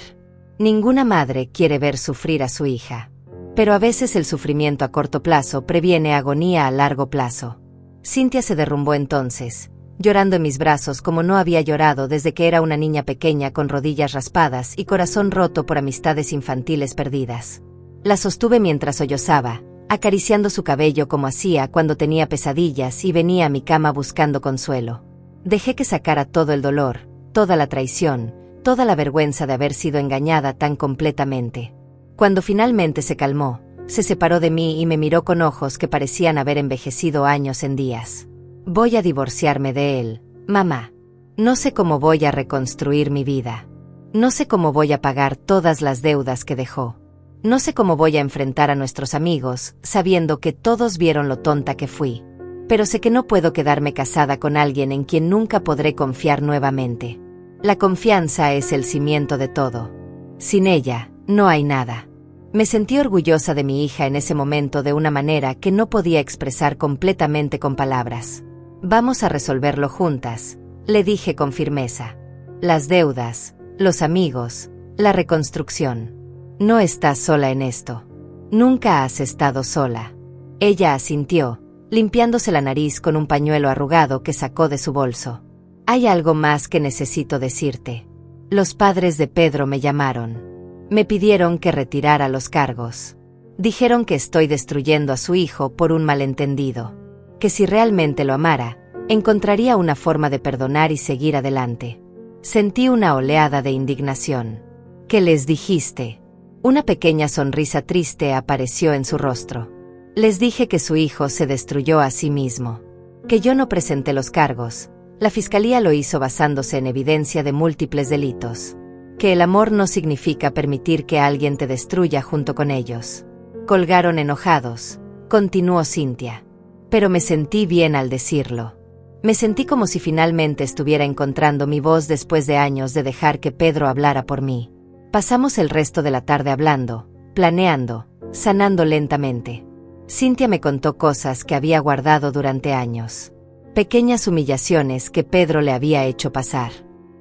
Ninguna madre quiere ver sufrir a su hija. Pero a veces el sufrimiento a corto plazo previene agonía a largo plazo. Cynthia se derrumbó entonces, llorando en mis brazos como no había llorado desde que era una niña pequeña con rodillas raspadas y corazón roto por amistades infantiles perdidas. La sostuve mientras sollozaba, acariciando su cabello como hacía cuando tenía pesadillas y venía a mi cama buscando consuelo. Dejé que sacara todo el dolor, toda la traición, toda la vergüenza de haber sido engañada tan completamente. Cuando finalmente se calmó, se separó de mí y me miró con ojos que parecían haber envejecido años en días. Voy a divorciarme de él, mamá. No sé cómo voy a reconstruir mi vida. No sé cómo voy a pagar todas las deudas que dejó. No sé cómo voy a enfrentar a nuestros amigos, sabiendo que todos vieron lo tonta que fui. Pero sé que no puedo quedarme casada con alguien en quien nunca podré confiar nuevamente. La confianza es el cimiento de todo. Sin ella, no hay nada. Me sentí orgullosa de mi hija en ese momento de una manera que no podía expresar completamente con palabras. Vamos a resolverlo juntas, le dije con firmeza. Las deudas, los amigos, la reconstrucción. No estás sola en esto. Nunca has estado sola. Ella asintió, limpiándose la nariz con un pañuelo arrugado que sacó de su bolso. Hay algo más que necesito decirte. Los padres de Pedro me llamaron. Me pidieron que retirara los cargos. Dijeron que estoy destruyendo a su hijo por un malentendido. Que si realmente lo amara, encontraría una forma de perdonar y seguir adelante. Sentí una oleada de indignación. ¿Qué les dijiste? Una pequeña sonrisa triste apareció en su rostro. Les dije que su hijo se destruyó a sí mismo. Que yo no presenté los cargos. La fiscalía lo hizo basándose en evidencia de múltiples delitos. Que el amor no significa permitir que alguien te destruya junto con ellos. Colgaron enojados, continuó Cynthia. Pero me sentí bien al decirlo. Me sentí como si finalmente estuviera encontrando mi voz después de años de dejar que Pedro hablara por mí. Pasamos el resto de la tarde hablando, planeando, sanando lentamente. Cynthia me contó cosas que había guardado durante años. Pequeñas humillaciones que Pedro le había hecho pasar.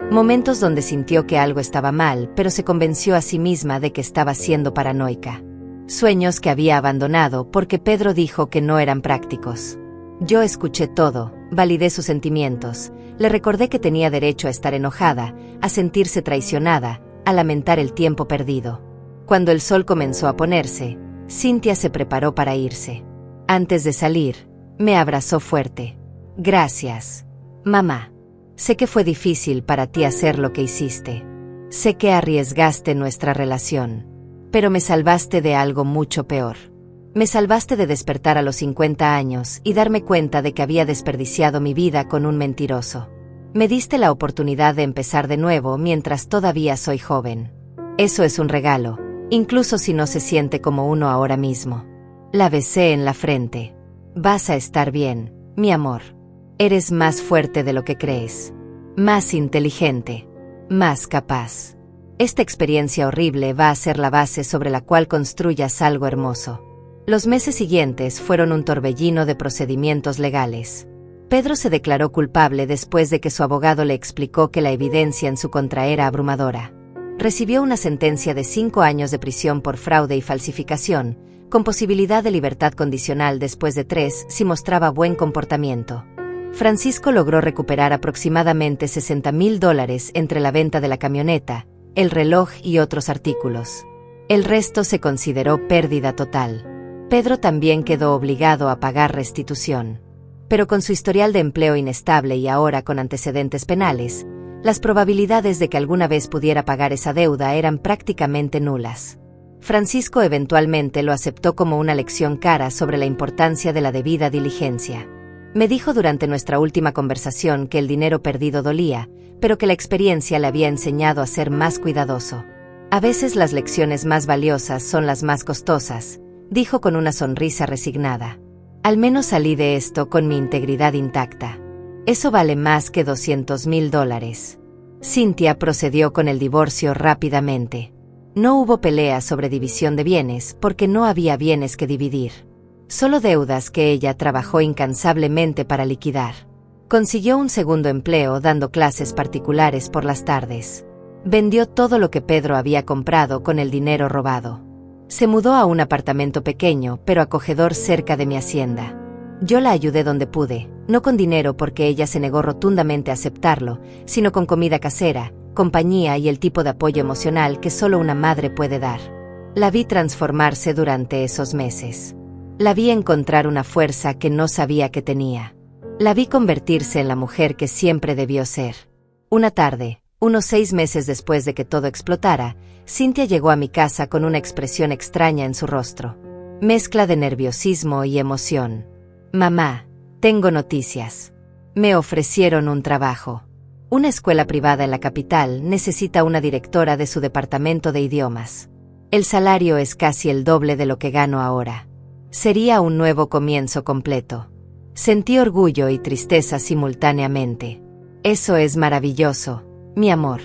Momentos donde sintió que algo estaba mal, pero se convenció a sí misma de que estaba siendo paranoica. Sueños que había abandonado porque Pedro dijo que no eran prácticos. Yo escuché todo, validé sus sentimientos, le recordé que tenía derecho a estar enojada, a sentirse traicionada, a lamentar el tiempo perdido. Cuando el sol comenzó a ponerse, Cynthia se preparó para irse. Antes de salir, me abrazó fuerte. Gracias, mamá. Sé que fue difícil para ti hacer lo que hiciste. Sé que arriesgaste nuestra relación. Pero me salvaste de algo mucho peor. Me salvaste de despertar a los 50 años y darme cuenta de que había desperdiciado mi vida con un mentiroso. Me diste la oportunidad de empezar de nuevo mientras todavía soy joven. Eso es un regalo, incluso si no se siente como uno ahora mismo. La besé en la frente. Vas a estar bien, mi amor. Eres más fuerte de lo que crees. Más inteligente. Más capaz. Esta experiencia horrible va a ser la base sobre la cual construyas algo hermoso. Los meses siguientes fueron un torbellino de procedimientos legales. Pedro se declaró culpable después de que su abogado le explicó que la evidencia en su contra era abrumadora. Recibió una sentencia de 5 años de prisión por fraude y falsificación, con posibilidad de libertad condicional después de 3 si mostraba buen comportamiento. Francisco logró recuperar aproximadamente $60,000 entre la venta de la camioneta, el reloj y otros artículos. El resto se consideró pérdida total. Pedro también quedó obligado a pagar restitución. Pero con su historial de empleo inestable y ahora con antecedentes penales, las probabilidades de que alguna vez pudiera pagar esa deuda eran prácticamente nulas. Francisco eventualmente lo aceptó como una lección cara sobre la importancia de la debida diligencia. Me dijo durante nuestra última conversación que el dinero perdido dolía, pero que la experiencia le había enseñado a ser más cuidadoso. A veces las lecciones más valiosas son las más costosas, dijo con una sonrisa resignada. Al menos salí de esto con mi integridad intacta. Eso vale más que $200,000. Cynthia procedió con el divorcio rápidamente. No hubo pelea sobre división de bienes porque no había bienes que dividir. Solo deudas que ella trabajó incansablemente para liquidar. Consiguió un segundo empleo dando clases particulares por las tardes. Vendió todo lo que Pedro había comprado con el dinero robado. Se mudó a un apartamento pequeño pero acogedor cerca de mi hacienda. Yo la ayudé donde pude, No con dinero porque ella se negó rotundamente a aceptarlo, sino con comida casera, compañía y el tipo de apoyo emocional que solo una madre puede dar. La vi transformarse durante esos meses. La vi encontrar una fuerza que no sabía que tenía. La vi convertirse en la mujer que siempre debió ser. Una tarde, unos 6 meses después de que todo explotara, Cynthia llegó a mi casa con una expresión extraña en su rostro. Mezcla de nerviosismo y emoción. Mamá, tengo noticias. Me ofrecieron un trabajo. Una escuela privada en la capital necesita una directora de su departamento de idiomas. El salario es casi el doble de lo que gano ahora. Sería un nuevo comienzo completo. Sentí orgullo y tristeza simultáneamente. Eso es maravilloso, mi amor.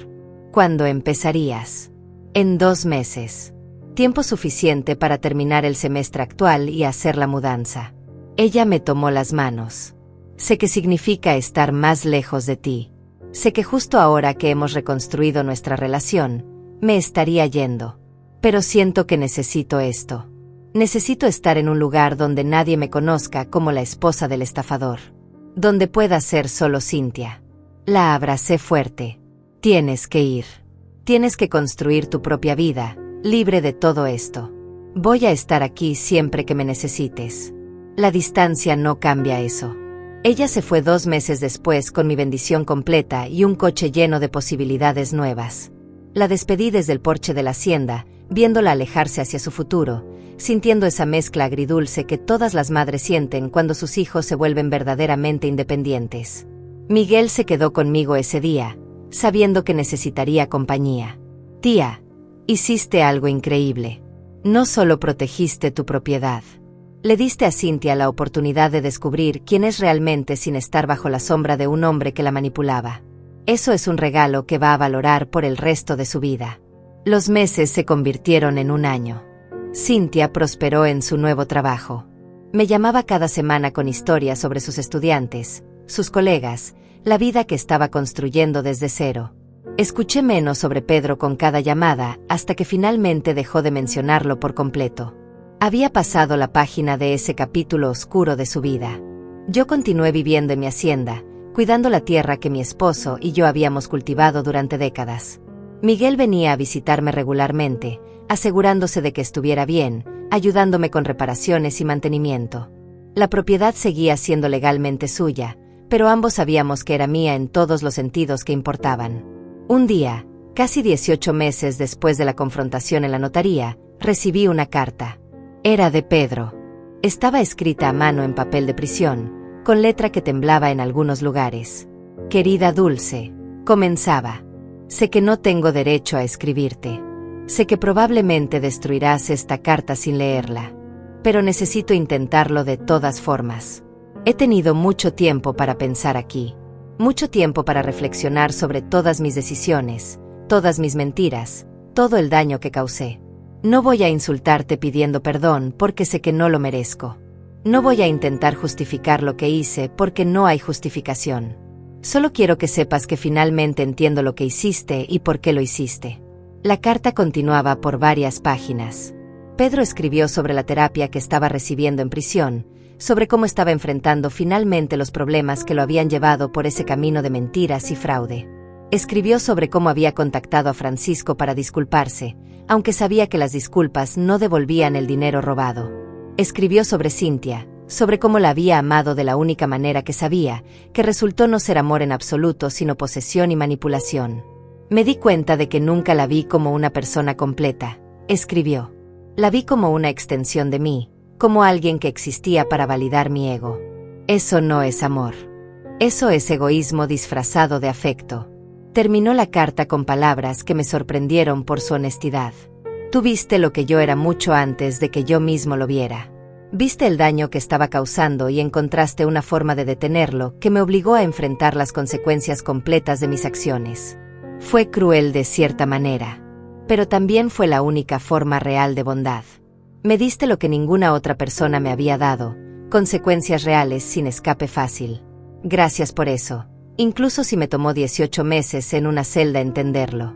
¿Cuándo empezarías? En 2 meses. Tiempo suficiente para terminar el semestre actual y hacer la mudanza. Ella me tomó las manos. Sé que significa estar más lejos de ti. Sé que justo ahora que hemos reconstruido nuestra relación, me estaría yendo. Pero siento que necesito esto. Necesito estar en un lugar donde nadie me conozca como la esposa del estafador. Donde pueda ser solo Cynthia. La abracé fuerte. Tienes que ir. Tienes que construir tu propia vida, libre de todo esto. Voy a estar aquí siempre que me necesites. La distancia no cambia eso. Ella se fue 2 meses después con mi bendición completa y un coche lleno de posibilidades nuevas. La despedí desde el porche de la hacienda, viéndola alejarse hacia su futuro, sintiendo esa mezcla agridulce que todas las madres sienten cuando sus hijos se vuelven verdaderamente independientes. Miguel se quedó conmigo ese día, sabiendo que necesitaría compañía. Tía, hiciste algo increíble. No solo protegiste tu propiedad. Le diste a Cynthia la oportunidad de descubrir quién es realmente sin estar bajo la sombra de un hombre que la manipulaba. Eso es un regalo que va a valorar por el resto de su vida. Los meses se convirtieron en un año. Cynthia prosperó en su nuevo trabajo. Me llamaba cada semana con historias sobre sus estudiantes, sus colegas, la vida que estaba construyendo desde cero. Escuché menos sobre Pedro con cada llamada hasta que finalmente dejó de mencionarlo por completo. Había pasado la página de ese capítulo oscuro de su vida. Yo continué viviendo en mi hacienda, cuidando la tierra que mi esposo y yo habíamos cultivado durante décadas. Miguel venía a visitarme regularmente, asegurándose de que estuviera bien, ayudándome con reparaciones y mantenimiento. La propiedad seguía siendo legalmente suya, pero ambos sabíamos que era mía en todos los sentidos que importaban. Un día, casi 18 meses después de la confrontación en la notaría, recibí una carta. Era de Pedro. Estaba escrita a mano en papel de prisión, con letra que temblaba en algunos lugares. Querida Dulce, comenzaba. Sé que no tengo derecho a escribirte. Sé que probablemente destruirás esta carta sin leerla. Pero necesito intentarlo de todas formas. He tenido mucho tiempo para pensar aquí. Mucho tiempo para reflexionar sobre todas mis decisiones, todas mis mentiras, todo el daño que causé. No voy a insultarte pidiendo perdón porque sé que no lo merezco. No voy a intentar justificar lo que hice porque no hay justificación. Solo quiero que sepas que finalmente entiendo lo que hiciste y por qué lo hiciste. La carta continuaba por varias páginas. Pedro escribió sobre la terapia que estaba recibiendo en prisión, sobre cómo estaba enfrentando finalmente los problemas que lo habían llevado por ese camino de mentiras y fraude. Escribió sobre cómo había contactado a Francisco para disculparse, aunque sabía que las disculpas no devolvían el dinero robado. Escribió sobre Cynthia, sobre cómo la había amado de la única manera que sabía, que resultó no ser amor en absoluto sino posesión y manipulación. Me di cuenta de que nunca la vi como una persona completa, escribió. La vi como una extensión de mí, como alguien que existía para validar mi ego. Eso no es amor. Eso es egoísmo disfrazado de afecto. Terminó la carta con palabras que me sorprendieron por su honestidad. Tú viste lo que yo era mucho antes de que yo mismo lo viera. Viste el daño que estaba causando y encontraste una forma de detenerlo que me obligó a enfrentar las consecuencias completas de mis acciones. Fue cruel de cierta manera, pero también fue la única forma real de bondad. Me diste lo que ninguna otra persona me había dado, consecuencias reales sin escape fácil. Gracias por eso. Incluso si me tomó 18 meses en una celda entenderlo.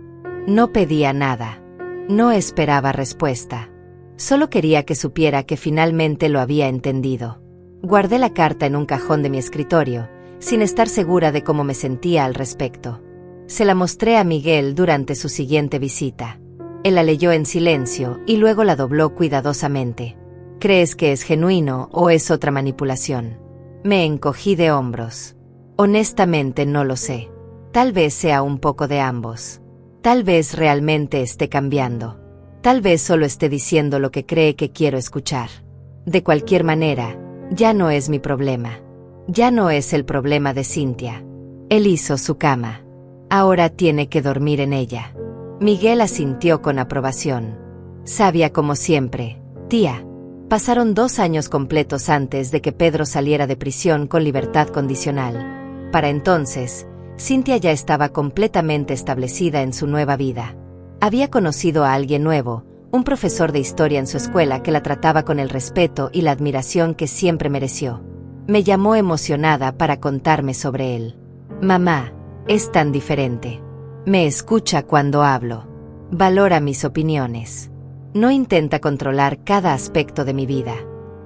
No pedía nada. No esperaba respuesta. Solo quería que supiera que finalmente lo había entendido. Guardé la carta en un cajón de mi escritorio, sin estar segura de cómo me sentía al respecto. Se la mostré a Miguel durante su siguiente visita. Él la leyó en silencio y luego la dobló cuidadosamente. ¿Crees que es genuino o es otra manipulación? Me encogí de hombros. Honestamente no lo sé. Tal vez sea un poco de ambos. Tal vez realmente esté cambiando. Tal vez solo esté diciendo lo que cree que quiero escuchar. De cualquier manera, ya no es mi problema. Ya no es el problema de Cynthia. Él hizo su cama. Ahora tiene que dormir en ella. Miguel asintió con aprobación. Sabia como siempre, tía. Pasaron 2 años completos antes de que Pedro saliera de prisión con libertad condicional. Para entonces, Cynthia ya estaba completamente establecida en su nueva vida. Había conocido a alguien nuevo, un profesor de historia en su escuela que la trataba con el respeto y la admiración que siempre mereció. Me llamó emocionada para contarme sobre él. Mamá, es tan diferente. Me escucha cuando hablo. Valora mis opiniones. No intenta controlar cada aspecto de mi vida.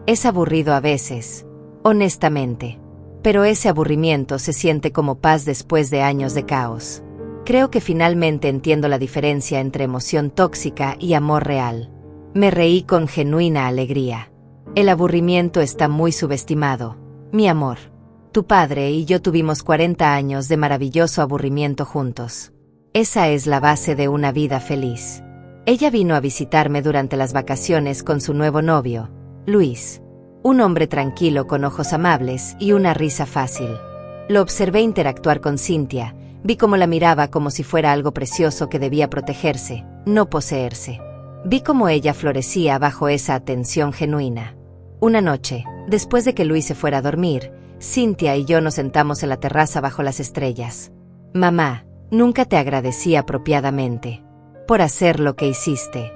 Es aburrido a veces, honestamente. Pero ese aburrimiento se siente como paz después de años de caos. Creo que finalmente entiendo la diferencia entre emoción tóxica y amor real. Me reí con genuina alegría. El aburrimiento está muy subestimado, mi amor. Tu padre y yo tuvimos 40 años de maravilloso aburrimiento juntos. Esa es la base de una vida feliz. Ella vino a visitarme durante las vacaciones con su nuevo novio, Luis. Un hombre tranquilo con ojos amables y una risa fácil. Lo observé interactuar con Cynthia, vi cómo la miraba como si fuera algo precioso que debía protegerse, no poseerse. Vi cómo ella florecía bajo esa atención genuina. Una noche, después de que Luis se fuera a dormir, Cynthia y yo nos sentamos en la terraza bajo las estrellas. Mamá, nunca te agradecí apropiadamente. Por hacer lo que hiciste.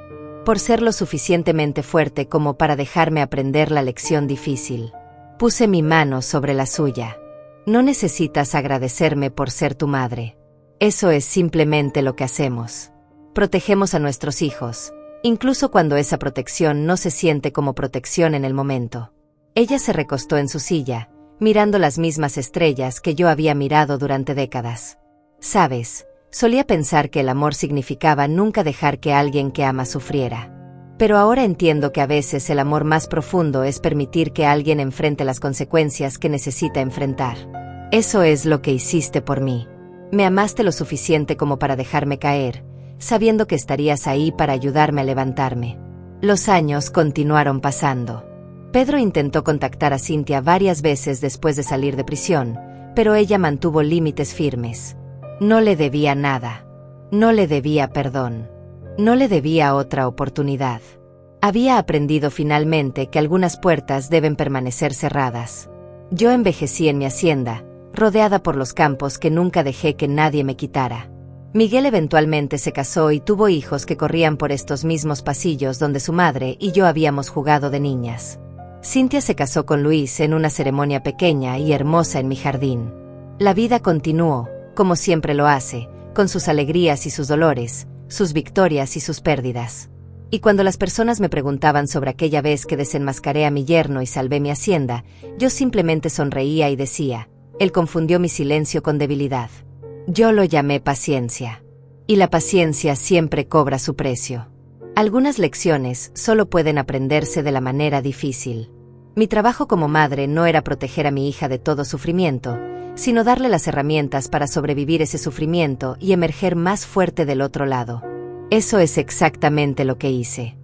Por ser lo suficientemente fuerte como para dejarme aprender la lección difícil. Puse mi mano sobre la suya. No necesitas agradecerme por ser tu madre. Eso es simplemente lo que hacemos. Protegemos a nuestros hijos, incluso cuando esa protección no se siente como protección en el momento. Ella se recostó en su silla, mirando las mismas estrellas que yo había mirado durante décadas. ¿Sabes? Solía pensar que el amor significaba nunca dejar que alguien que ama sufriera. Pero ahora entiendo que a veces el amor más profundo es permitir que alguien enfrente las consecuencias que necesita enfrentar. Eso es lo que hiciste por mí. Me amaste lo suficiente como para dejarme caer, sabiendo que estarías ahí para ayudarme a levantarme. Los años continuaron pasando. Pedro intentó contactar a Cynthia varias veces después de salir de prisión, pero ella mantuvo límites firmes. No le debía nada. No le debía perdón. No le debía otra oportunidad. Había aprendido finalmente que algunas puertas deben permanecer cerradas. Yo envejecí en mi hacienda, rodeada por los campos que nunca dejé que nadie me quitara. Miguel eventualmente se casó y tuvo hijos que corrían por estos mismos pasillos donde su madre y yo habíamos jugado de niñas. Cynthia se casó con Luis en una ceremonia pequeña y hermosa en mi jardín. La vida continuó, como siempre lo hace, con sus alegrías y sus dolores, sus victorias y sus pérdidas. Y cuando las personas me preguntaban sobre aquella vez que desenmascaré a mi yerno y salvé mi hacienda, yo simplemente sonreía y decía, él confundió mi silencio con debilidad. Yo lo llamé paciencia. Y la paciencia siempre cobra su precio. Algunas lecciones solo pueden aprenderse de la manera difícil. Mi trabajo como madre no era proteger a mi hija de todo sufrimiento, sino darle las herramientas para sobrevivir ese sufrimiento y emerger más fuerte del otro lado. Eso es exactamente lo que hice.